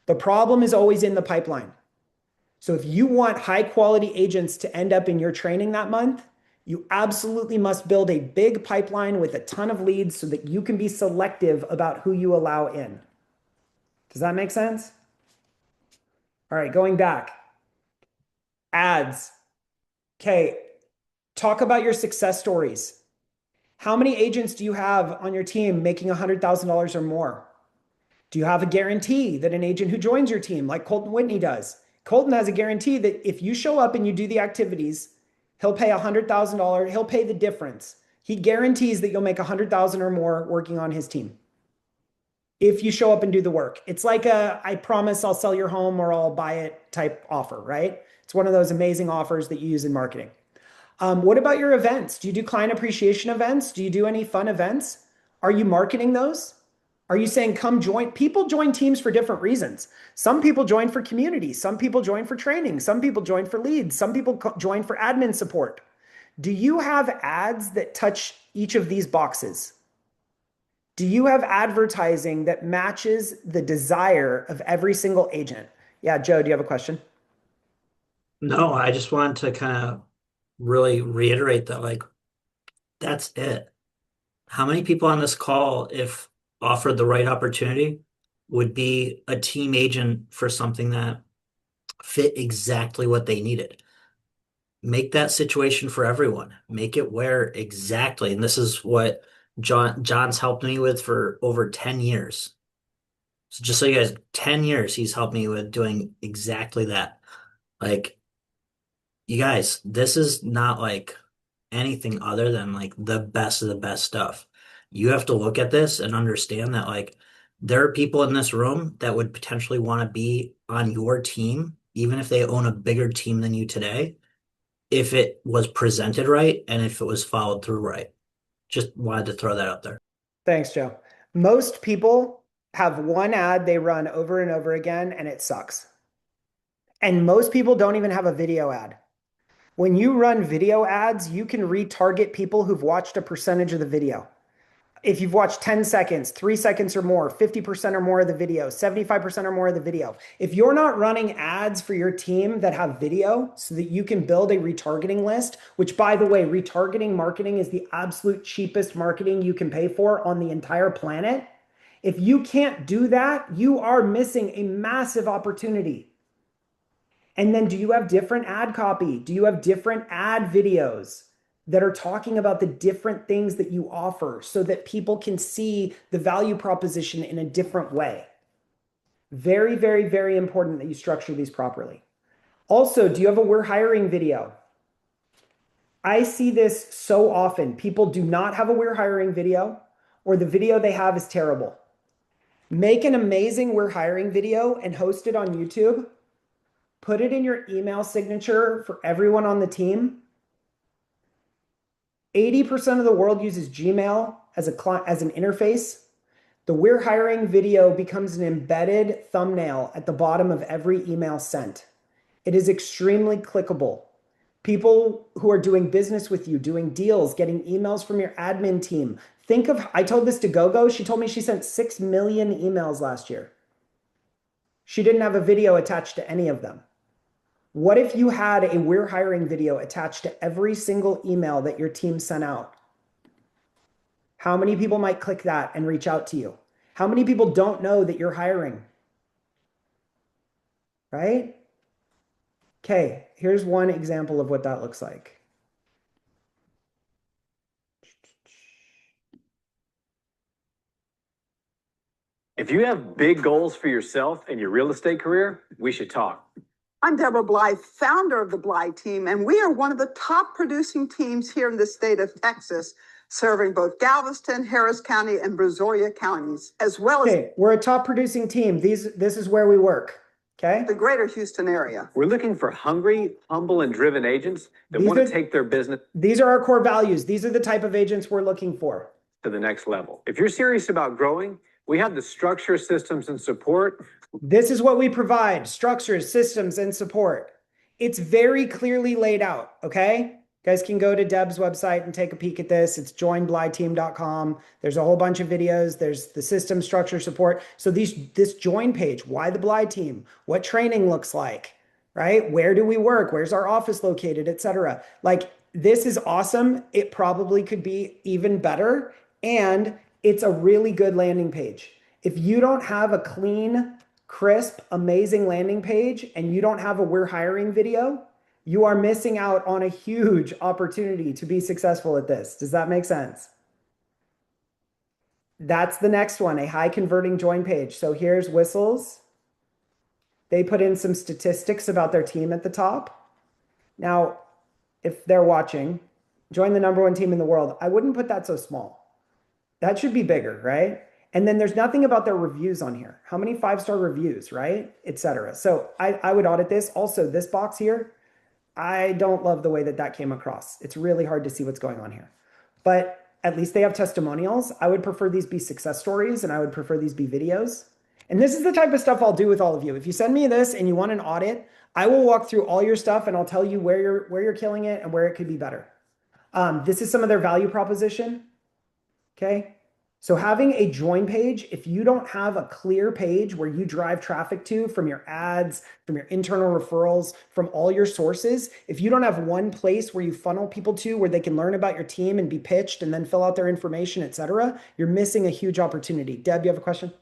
The problem is always in the pipeline. So if you want high quality agents to end up in your training that month, you absolutely must build a big pipeline with a ton of leads so that you can be selective about who you allow in. Does that make sense? All right, going back. Ads. Okay, talk about your success stories. How many agents do you have on your team making $100,000 or more? Do you have a guarantee that an agent who joins your team, like Colton Whitney does? Colton has a guarantee that if you show up and you do the activities, He'll pay $100,000. He'll pay the difference. He guarantees that you'll make $100,000 or more working on his team if you show up and do the work. It's like a, I promise I'll sell your home or I'll buy it type offer, right? It's one of those amazing offers that you use in marketing. What about your events? Do you do client appreciation events? Do you do any fun events? Are you marketing those? Are you saying come join? People join teams for different reasons. Some people join for community. Some people join for training. Some people join for leads. Some people join for admin support. Do you have ads that touch each of these boxes? Do you have advertising that matches the desire of every single agent? Yeah, Joe, do you have a question? No, I just wanted to kind of really reiterate that, like, that's it. How many people on this call, if offered the right opportunity, would be a team agent for something that fit exactly what they needed? Make that situation for everyone. Make it where exactly. And this is what John's helped me with for over 10 years. So just so you guys, 10 years he's helped me with doing exactly that. Like, you guys, this is not like anything other than like the best of the best stuff. You have to look at this and understand that like there are people in this room that would potentially want to be on your team, even if they own a bigger team than you today, if it was presented right and if it was followed through right. Just wanted to throw that out there. Thanks, Joe. Most people have one ad they run over and over again, and it sucks. And most people don't even have a video ad. When you run video ads, you can retarget people who've watched a percentage of the video. If you've watched 10 seconds, 3 seconds or more, 50% or more of the video, 75% or more of the video. If you're not running ads for your team that have video so that you can build a retargeting list, which by the way, retargeting marketing is the absolute cheapest marketing you can pay for on the entire planet. If you can't do that, you are missing a massive opportunity. And then do you have different ad copy? Do you have different ad videos that are talking about the different things that you offer so that people can see the value proposition in a different way? Very, very, very important that you structure these properly. Also, do you have a we're hiring video? I see this so often. People do not have a we're hiring video, or the video they have is terrible. Make an amazing we're hiring video and host it on YouTube. Put it in your email signature for everyone on the team. 80% of the world uses Gmail as an interface. The we're hiring video becomes an embedded thumbnail at the bottom of every email sent. It is extremely clickable. People who are doing business with you, doing deals, getting emails from your admin team. Think of, I told this to Gogo. She told me she sent 6 million emails last year. She didn't have a video attached to any of them. What if you had a we're hiring video attached to every single email that your team sent out? How many people might click that and reach out to you? How many people don't know that you're hiring? Right? Okay, here's one example of what that looks like. If you have big goals for yourself and your real estate career, we should talk. I'm Deborah Blythe, founder of the Blythe team, and we are one of the top producing teams here in the state of Texas, serving both Galveston, Harris County, and Brazoria counties, as well as we're a top producing team. This is where we work. Okay. The greater Houston area. We're looking for hungry, humble, and driven agents that want to take their business. These are our core values. These are the type of agents we're looking for. To the next level. If you're serious about growing, we have the structure, systems, and support. This is what we provide: structures, systems, and support. It's very clearly laid out, okay? You guys can go to Deb's website and take a peek at this. It's joinblyteam.com. There's a whole bunch of videos. There's the system, structure, support. So this join page, why the Bly team, what training looks like, right? Where do we work? Where's our office located, etc. Like, this is awesome. It probably could be even better. And it's a really good landing page. If you don't have a clean, crisp, amazing landing page and you don't have a we're hiring video, you are missing out on a huge opportunity to be successful at this. Does that make sense? That's the next one, a high converting join page. So here's Whistles. They put in some statistics about their team at the top. Now, if they're watching, join the number one team in the world. I wouldn't put that so small. That should be bigger, right? And then there's nothing about their reviews on here. How many 5-star reviews, right? Etc. So I would audit this. Also, this box here, I don't love the way that that came across. It's really hard to see what's going on here. But at least they have testimonials. I would prefer these be success stories, and I would prefer these be videos. And this is the type of stuff I'll do with all of you. If you send me this and you want an audit, I will walk through all your stuff and I'll tell you where you're killing it and where it could be better. This is some of their value proposition. Okay. So having a join page, if you don't have a clear page where you drive traffic to from your ads, from your internal referrals, from all your sources, if you don't have one place where you funnel people to where they can learn about your team and be pitched and then fill out their information, etc., you're missing a huge opportunity. Deb, you have a question?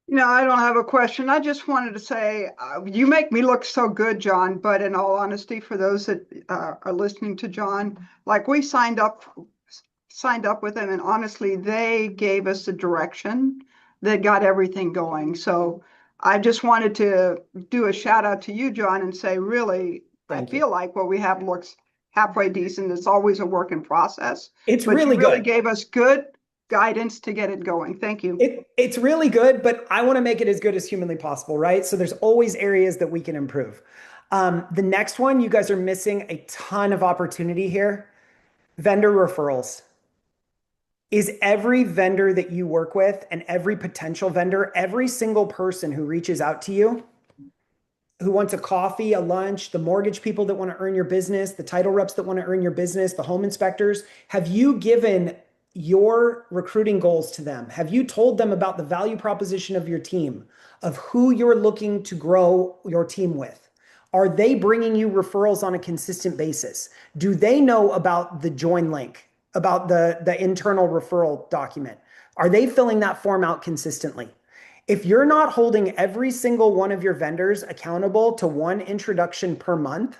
No, I don't have a question. I just wanted to say, you make me look so good, Jon, but in all honesty, for those that are listening to Jon, like we signed up with them, and honestly, they gave us the direction that got everything going. So I just wanted to do a shout out to you, Jon, and say, really, I feel like what we have looks halfway decent. It's always a work in process. It's but really you really good. Gave us good guidance to get it going. Thank you. It's really good, but I want to make it as good as humanly possible, right? So there's always areas that we can improve. The next one, you guys are missing a ton of opportunity here. Vendor referrals. Is every vendor that you work with and every potential vendor, every single person who reaches out to you, who wants a coffee, a lunch, the mortgage people that want to earn your business, the title reps that want to earn your business, the home inspectors, have you given your recruiting goals to them? Have you told them about the value proposition of your team, of who you're looking to grow your team with? Are they bringing you referrals on a consistent basis? Do they know about the join link, about the internal referral document? Are they filling that form out consistently? If you're not holding every single one of your vendors accountable to one introduction per month,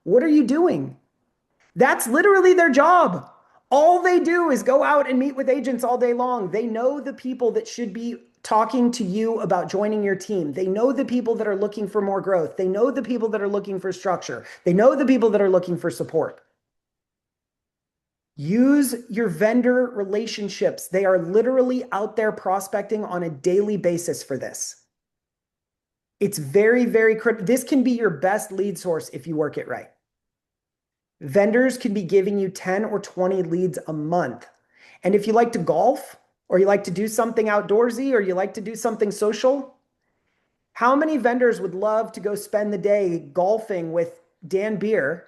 what are you doing? That's literally their job. All they do is go out and meet with agents all day long. They know the people that should be talking to you about joining your team. They know the people that are looking for more growth. They know the people that are looking for structure. They know the people that are looking for support. Use your vendor relationships. They are literally out there prospecting on a daily basis for this. It's very, very critical. This can be your best lead source if you work it right. Vendors can be giving you 10 or 20 leads a month. And if you like to golf, or you like to do something outdoorsy, or you like to do something social, how many vendors would love to go spend the day golfing with Dan Beer?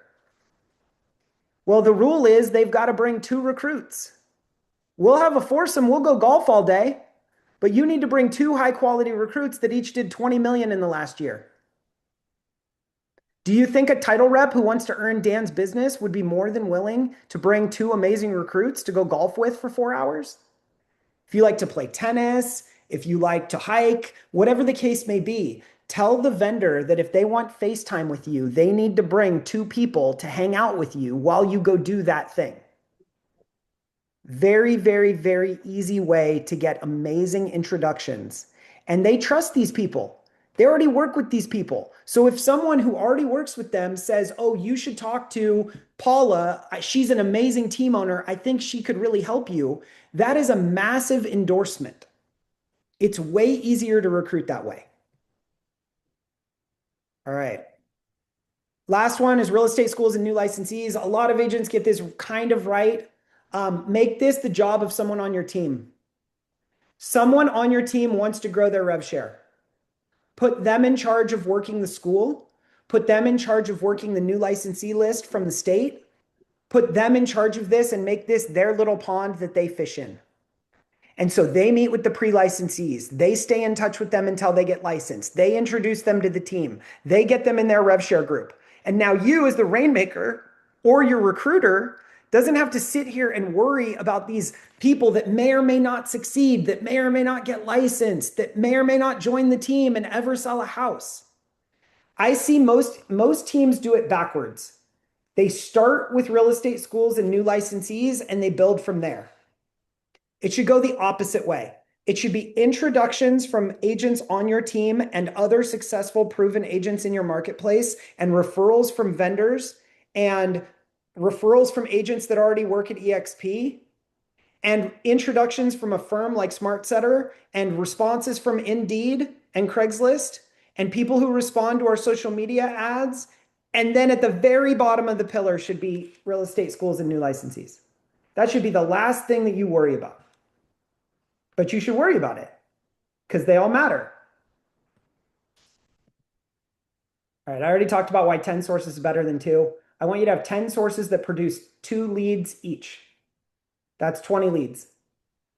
Well, the rule is they've got to bring 2 recruits. We'll have a foursome, we'll go golf all day, but you need to bring 2 high-quality recruits that each did 20 million in the last year. Do you think a title rep who wants to earn Dan's business would be more than willing to bring 2 amazing recruits to go golf with for 4 hours? If you like to play tennis, if you like to hike, whatever the case may be, tell the vendor that if they want FaceTime with you, they need to bring 2 people to hang out with you while you go do that thing. Very, very, very easy way to get amazing introductions. And they trust these people. They already work with these people. So if someone who already works with them says, oh, you should talk to Paula, she's an amazing team owner, I think she could really help you, that is a massive endorsement. It's way easier to recruit that way. All right. Last one is real estate schools and new licensees. A lot of agents get this kind of right. Make this the job of someone on your team. Someone on your team wants to grow their rev share. Put them in charge of working the school. Put them in charge of working the new licensee list from the state. Put them in charge of this and make this their little pond that they fish in. And so they meet with the pre-licensees. They stay in touch with them until they get licensed. They introduce them to the team. They get them in their rev share group. And now you as the rainmaker or your recruiter doesn't have to sit here and worry about these people that may or may not succeed, that may or may not get licensed, that may or may not join the team and ever sell a house. I see most teams do it backwards. They start with real estate schools and new licensees and they build from there. It should go the opposite way. It should be introductions from agents on your team and other successful proven agents in your marketplace, and referrals from vendors, and referrals from agents that already work at EXP, and introductions from a firm like SmartSetter, and responses from Indeed and Craigslist, and people who respond to our social media ads. And then at the very bottom of the pillar should be real estate schools and new licensees. That should be the last thing that you worry about. But you should worry about it because they all matter. All right, I already talked about why 10 sources is better than 2. I want you to have 10 sources that produce 2 leads each. That's 20 leads.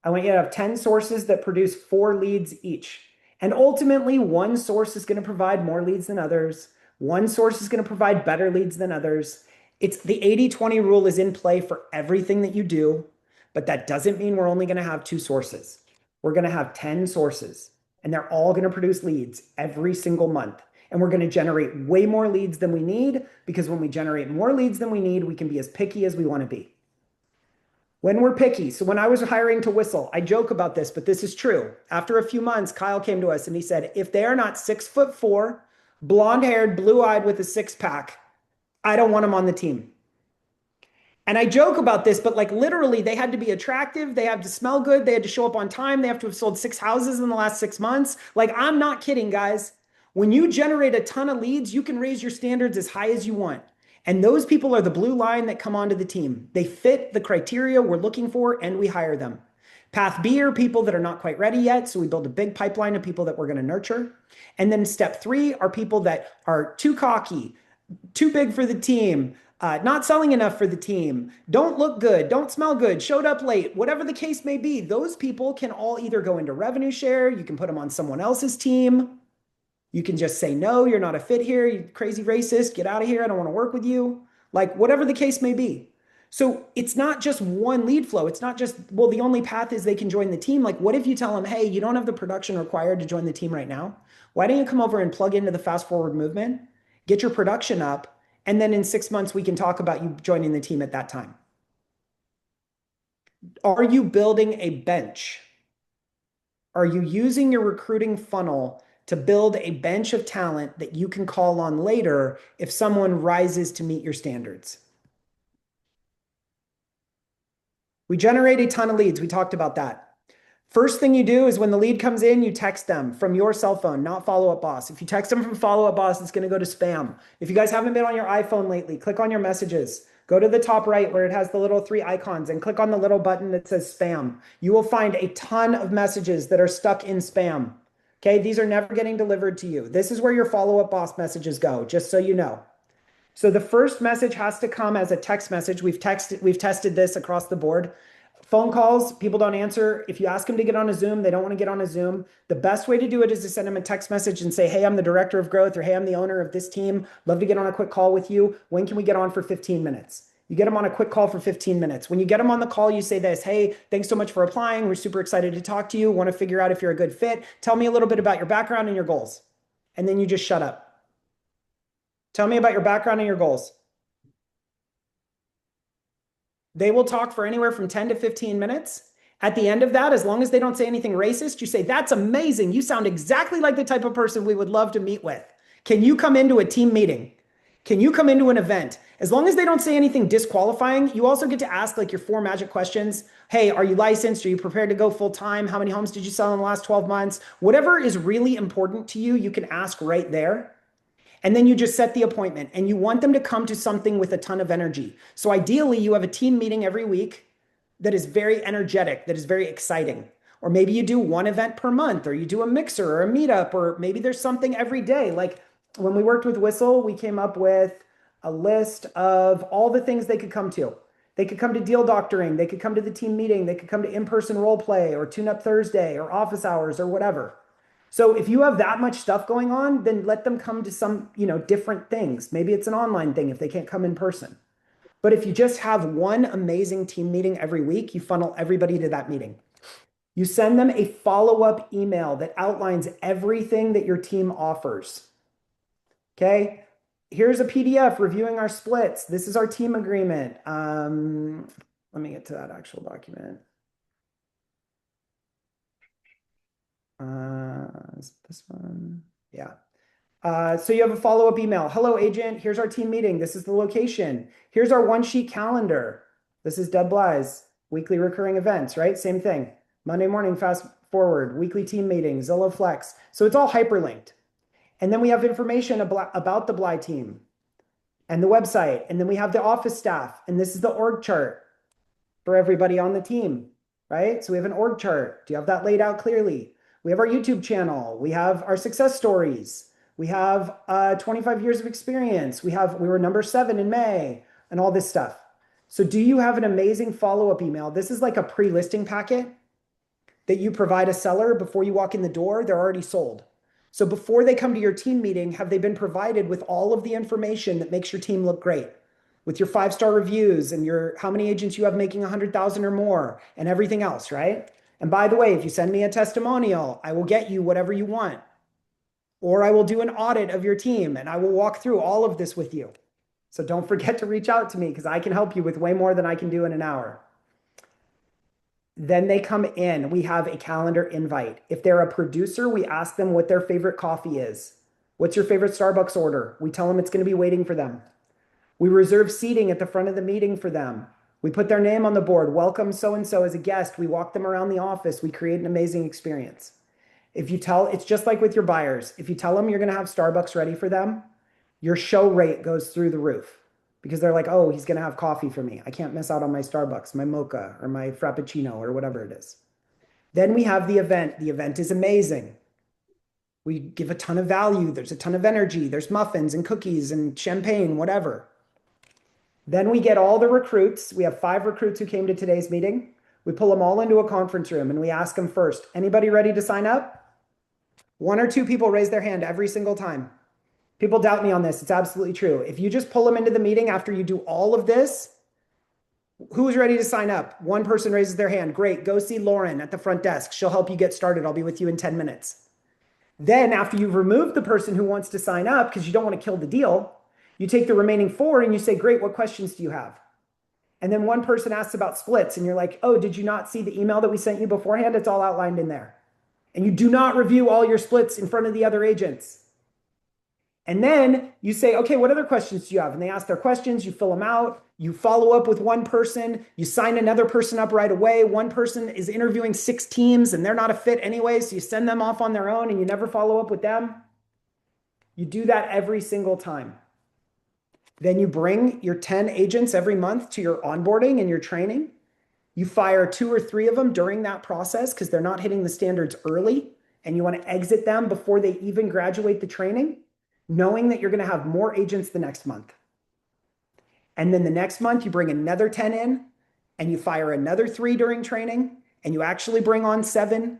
I want you to have 10 sources that produce 4 leads each. And ultimately, one source is going to provide more leads than others. One source is going to provide better leads than others. It's the 80-20 rule is in play for everything that you do, but that doesn't mean we're only going to have 2 sources. We're going to have 10 sources, and they're all going to produce leads every single month. And we're going to generate way more leads than we need, because when we generate more leads than we need, we can be as picky as we want to be. When we're picky, so when I was hiring to Whistle, I joke about this, but this is true. After a few months, Kyle came to us and he said, if they are not 6'4", blonde-haired, blue-eyed with a 6-pack, I don't want them on the team. And I joke about this, but like literally they had to be attractive. They had to smell good. They had to show up on time. They have to have sold 6 houses in the last 6 months. Like, I'm not kidding, guys. When you generate a ton of leads, you can raise your standards as high as you want. And those people are the blue line that come onto the team. They fit the criteria we're looking for, and we hire them. Path B are people that are not quite ready yet, so we build a big pipeline of people that we're going to nurture. And then step 3 are people that are too cocky, too big for the team, not selling enough for the team, don't look good, don't smell good, showed up late, whatever the case may be. Those people can all either go into revenue share, you can put them on someone else's team, you can just say, no, you're not a fit here, you crazy racist, get out of here, I don't want to work with you. Like, whatever the case may be. So it's not just one lead flow. It's not just, well, the only path is they can join the team. Like, what if you tell them, hey, you don't have the production required to join the team right now? Why don't you come over and plug into the fast forward movement, get your production up, and then in 6 months, we can talk about you joining the team at that time. Are you building a bench? Are you using your recruiting funnel to build a bench of talent that you can call on later if someone rises to meet your standards? We generate a ton of leads. We talked about that. First thing you do is when the lead comes in, you text them from your cell phone, not Follow Up Boss. If you text them from Follow Up Boss, it's going to go to spam. If you guys haven't been on your iPhone lately, click on your messages. Go to the top right where it has the little 3 icons and click on the little button that says spam. You will find a ton of messages that are stuck in spam. Okay, these are never getting delivered to you. This is where your Follow Up Boss messages go, just so you know. So the first message has to come as a text message. We've tested this across the board. Phone calls, people don't answer. If you ask them to get on a Zoom, they don't want to get on a Zoom. The best way to do it is to send them a text message and say, hey, I'm the director of growth, or hey, I'm the owner of this team. Love to get on a quick call with you. When can we get on for 15 minutes? You get them on a quick call for 15 minutes. When you get them on the call, you say this, hey, thanks so much for applying. We're super excited to talk to you. Want to figure out if you're a good fit. Tell me a little bit about your background and your goals. And then you just shut up. Tell me about your background and your goals. They will talk for anywhere from 10 to 15 minutes. At the end of that, as long as they don't say anything racist, you say, that's amazing. You sound exactly like the type of person we would love to meet with. Can you come into a team meeting? Can you come into an event? As long as they don't say anything disqualifying, you also get to ask like your 4 magic questions. Hey, are you licensed? Are you prepared to go full time? How many homes did you sell in the last 12 months? Whatever is really important to you, you can ask right there. And then you just set the appointment, and you want them to come to something with a ton of energy. So ideally, you have a team meeting every week that is very energetic, that is very exciting. Or maybe you do 1 event per month, or you do a mixer or a meetup, or maybe there's something every day. Like when we worked with Whistle, we came up with a list of all the things they could come to. They could come to deal doctoring. They could come to the team meeting. They could come to in-person role play or tune up Thursday or office hours or whatever. So if you have that much stuff going on, then let them come to some, different things. Maybe it's an online thing if they can't come in person. But if you just have one amazing team meeting every week, you funnel everybody to that meeting. You send them a follow-up email that outlines everything that your team offers. Okay? Here's a PDF reviewing our splits. This is our team agreement. Let me get to that actual document. Is it this one? Yeah. So you have a follow-up email. Hello, agent. Here's our team meeting. This is the location. Here's our one-sheet calendar. This is Deb Bly's weekly recurring events, right? Same thing. Monday morning, fast forward, weekly team meeting, Zillow Flex. So it's all hyperlinked. And then we have information about the Bly team and the website. And then we have the office staff. And this is the org chart for everybody on the team, right? So we have an org chart. Do you have that laid out clearly? We have our YouTube channel. We have our success stories. We have 25 years of experience. We were number 7 in May and all this stuff. So do you have an amazing follow-up email? This is like a pre-listing packet that you provide a seller before you walk in the door. They're already sold. So before they come to your team meeting, have they been provided with all of the information that makes your team look great? With your 5-star reviews and your how many agents you have making 100,000 or more and everything else, right? And by the way, if you send me a testimonial, I will get you whatever you want. Or I will do an audit of your team and I will walk through all of this with you. So don't forget to reach out to me because I can help you with way more than I can do in an hour. Then they come in. We have a calendar invite. If they're a producer, we ask them what their favorite coffee is. What's your favorite Starbucks order? We tell them it's going to be waiting for them. We reserve seating at the front of the meeting for them. We put their name on the board. Welcome so-and-so as a guest. We walk them around the office. We create an amazing experience. It's just like with your buyers. If you tell them you're going to have Starbucks ready for them, your show rate goes through the roof because they're like, oh, he's going to have coffee for me. I can't miss out on my Starbucks, my mocha, or my Frappuccino, or whatever it is. Then we have the event. The event is amazing. We give a ton of value. There's a ton of energy. There's muffins and cookies and champagne, whatever. Then we get all the recruits. We have 5 recruits who came to today's meeting. We pull them all into a conference room and we ask them first, anybody ready to sign up? 1 or 2 people raise their hand every single time. People doubt me on this. It's absolutely true. If you just pull them into the meeting after you do all of this, who's ready to sign up? 1 person raises their hand. Great. Go see Lauren at the front desk. She'll help you get started. I'll be with you in 10 minutes. Then after you've removed the person who wants to sign up, because you don't want to kill the deal, you take the remaining 4 and you say, great, what questions do you have? And then 1 person asks about splits and you're like, oh, did you not see the email that we sent you beforehand? It's all outlined in there. And you do not review all your splits in front of the other agents. And then you say, okay, what other questions do you have? And they ask their questions, you fill them out, you follow up with 1 person, you sign another person up right away. 1 person is interviewing 6 teams and they're not a fit anyway, so you send them off on their own and you never follow up with them. You do that every single time. Then you bring your 10 agents every month to your onboarding and your training. You fire 2 or 3 of them during that process because they're not hitting the standards early and you want to exit them before they even graduate the training, knowing that you're going to have more agents the next month. And then the next month you bring another 10 in and you fire another 3 during training and you actually bring on 7.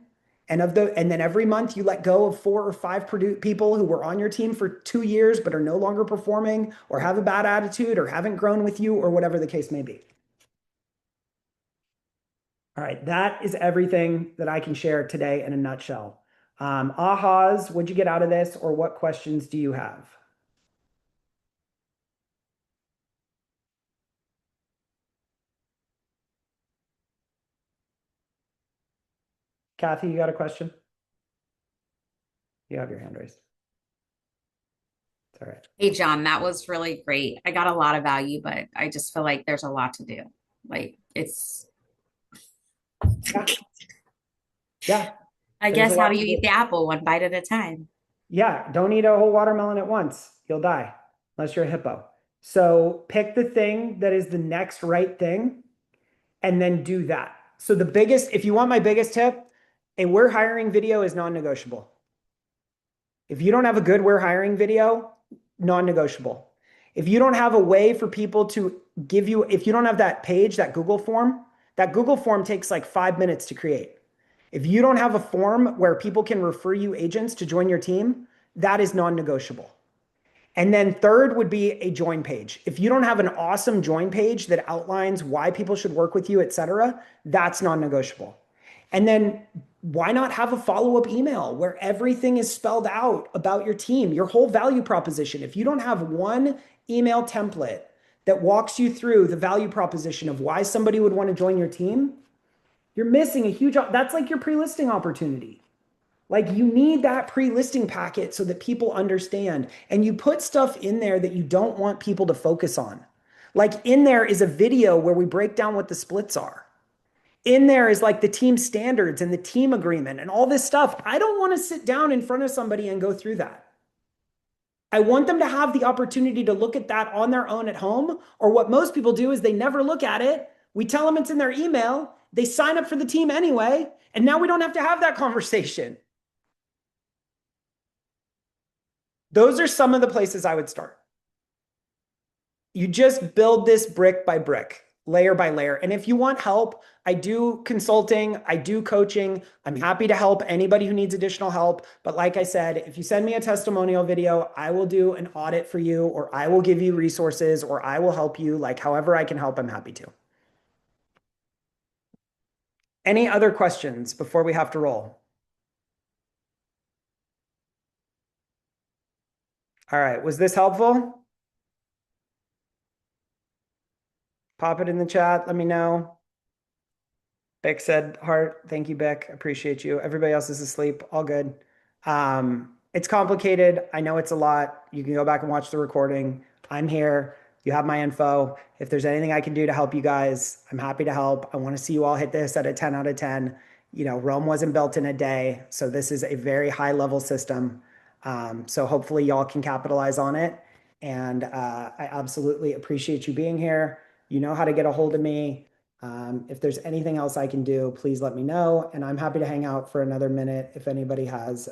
And then every month you let go of 4 or 5 people who were on your team for 2 years but are no longer performing or have a bad attitude or haven't grown with you or whatever the case may be. All right, that is everything that I can share today in a nutshell. Ahas, what'd you get out of this, or what questions do you have? Kathy, you got a question? You have your hand raised. It's all right. Hey, John, that was really great. I got a lot of value, but I just feel like there's a lot to do. Like it's, Yeah. I guess, how do you eat the apple 1 bite at a time? Yeah, don't eat a whole watermelon at once. You'll die, unless you're a hippo. So pick the thing that is the next right thing and then do that. So the biggest, if you want my biggest tip, a we're hiring video is non-negotiable. If you don't have a good we're hiring video, non-negotiable. If you don't have a way for people to give you, if you don't have that page, that Google form takes like 5 minutes to create. If you don't have a form where people can refer you agents to join your team, that is non-negotiable. And then third would be a join page. If you don't have an awesome join page that outlines why people should work with you, et cetera, that's non-negotiable. And then why not have a follow-up email where everything is spelled out about your team, your whole value proposition? If you don't have one email template that walks you through the value proposition of why somebody would want to join your team, you're missing a huge, that's like your pre-listing opportunity. Like you need that pre-listing packet so that people understand. And you put stuff in there that you don't want people to focus on. Like in there is a video where we break down what the splits are. In there is like the team standards and the team agreement and all this stuff. I don't want to sit down in front of somebody and go through that. I want them to have the opportunity to look at that on their own at home. Or what most people do is they never look at it. We tell them it's in their email. They sign up for the team anyway. And now we don't have to have that conversation. Those are some of the places I would start. You just build this brick by brick, layer by layer. And if you want help, I do consulting, I do coaching. I'm happy to help anybody who needs additional help. But like I said, if you send me a testimonial video, I will do an audit for you, or I will give you resources, or I will help you. Like however I can help, I'm happy to. Any other questions before we have to roll? All right, was this helpful? Pop it in the chat, let me know. Beck said heart. Thank you, Beck. Appreciate you. Everybody else is asleep. All good. It's complicated. I know it's a lot. You can go back and watch the recording. I'm here. You have my info. If there's anything I can do to help you guys, I'm happy to help. I want to see you all hit this at a 10 out of 10. You know, Rome wasn't built in a day. So this is a very high level system. So hopefully y'all can capitalize on it. And I absolutely appreciate you being here. You know how to get a hold of me. If there's anything else I can do, please let me know. And I'm happy to hang out for another minute if anybody has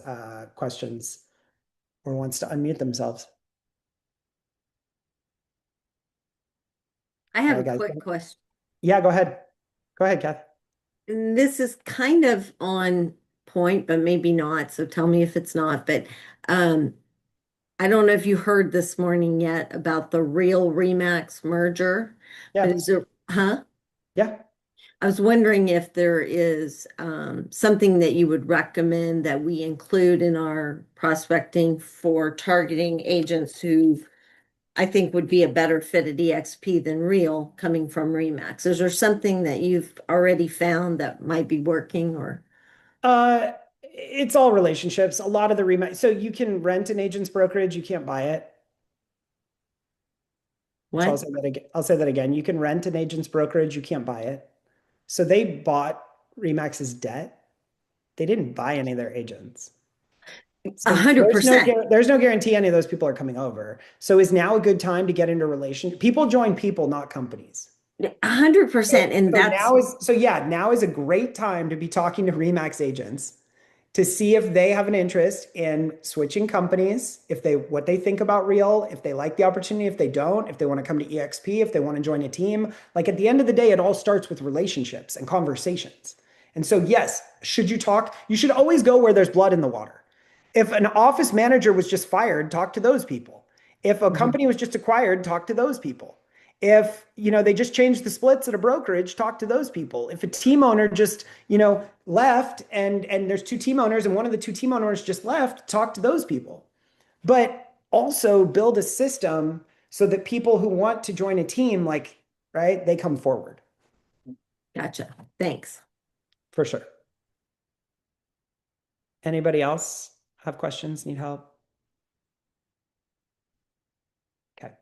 questions or wants to unmute themselves. I have All right, a guys. quick question. Yeah, go ahead. Go ahead, Kath. And this is kind of on point, but maybe not. So tell me if it's not. But I don't know if you heard this morning yet about the Real Remax merger. Yeah. But is there, huh? Yeah. I was wondering if there is something that you would recommend that we include in our prospecting for targeting agents who I think would be a better fit at EXP than Real coming from Remax. Is there something that you've already found that might be working or? It's all relationships. A lot of the Remax. So you can rent an agent's brokerage. You can't buy it. What? So I'll say that again. I'll say that again. You can rent an agent's brokerage. You can't buy it. So they bought Remax's debt. They didn't buy any of their agents. So 100%. there's no guarantee any of those people are coming over. So is now a good time to get into relation? People join people, not companies. 100%. And that's now is a great time to be talking to Remax agents to see if they have an interest in switching companies, what they think about Real, if they like the opportunity, if they don't, if they want to come to EXP, if they want to join a team. Like at the end of the day, it all starts with relationships and conversations. And so yes, should you talk? You should always go where there's blood in the water. If an office manager was just fired, talk to those people. If a company was just acquired, talk to those people. If, they just changed the splits at a brokerage, talk to those people. If a team owner just, left and there's two team owners and one of the two team owners just left, talk to those people. But also build a system so that people who want to join a team, they come forward. Gotcha. Thanks. For sure. Anybody else have questions, need help? Okay.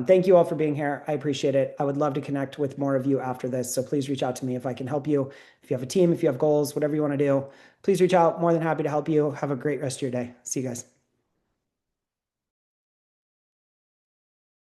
Thank you all for being here. I appreciate it. I would love to connect with more of you after this. So please reach out to me if I can help you. If you have a team, if you have goals, whatever you want to do, please reach out. More than happy to help you. Have a great rest of your day. See you guys.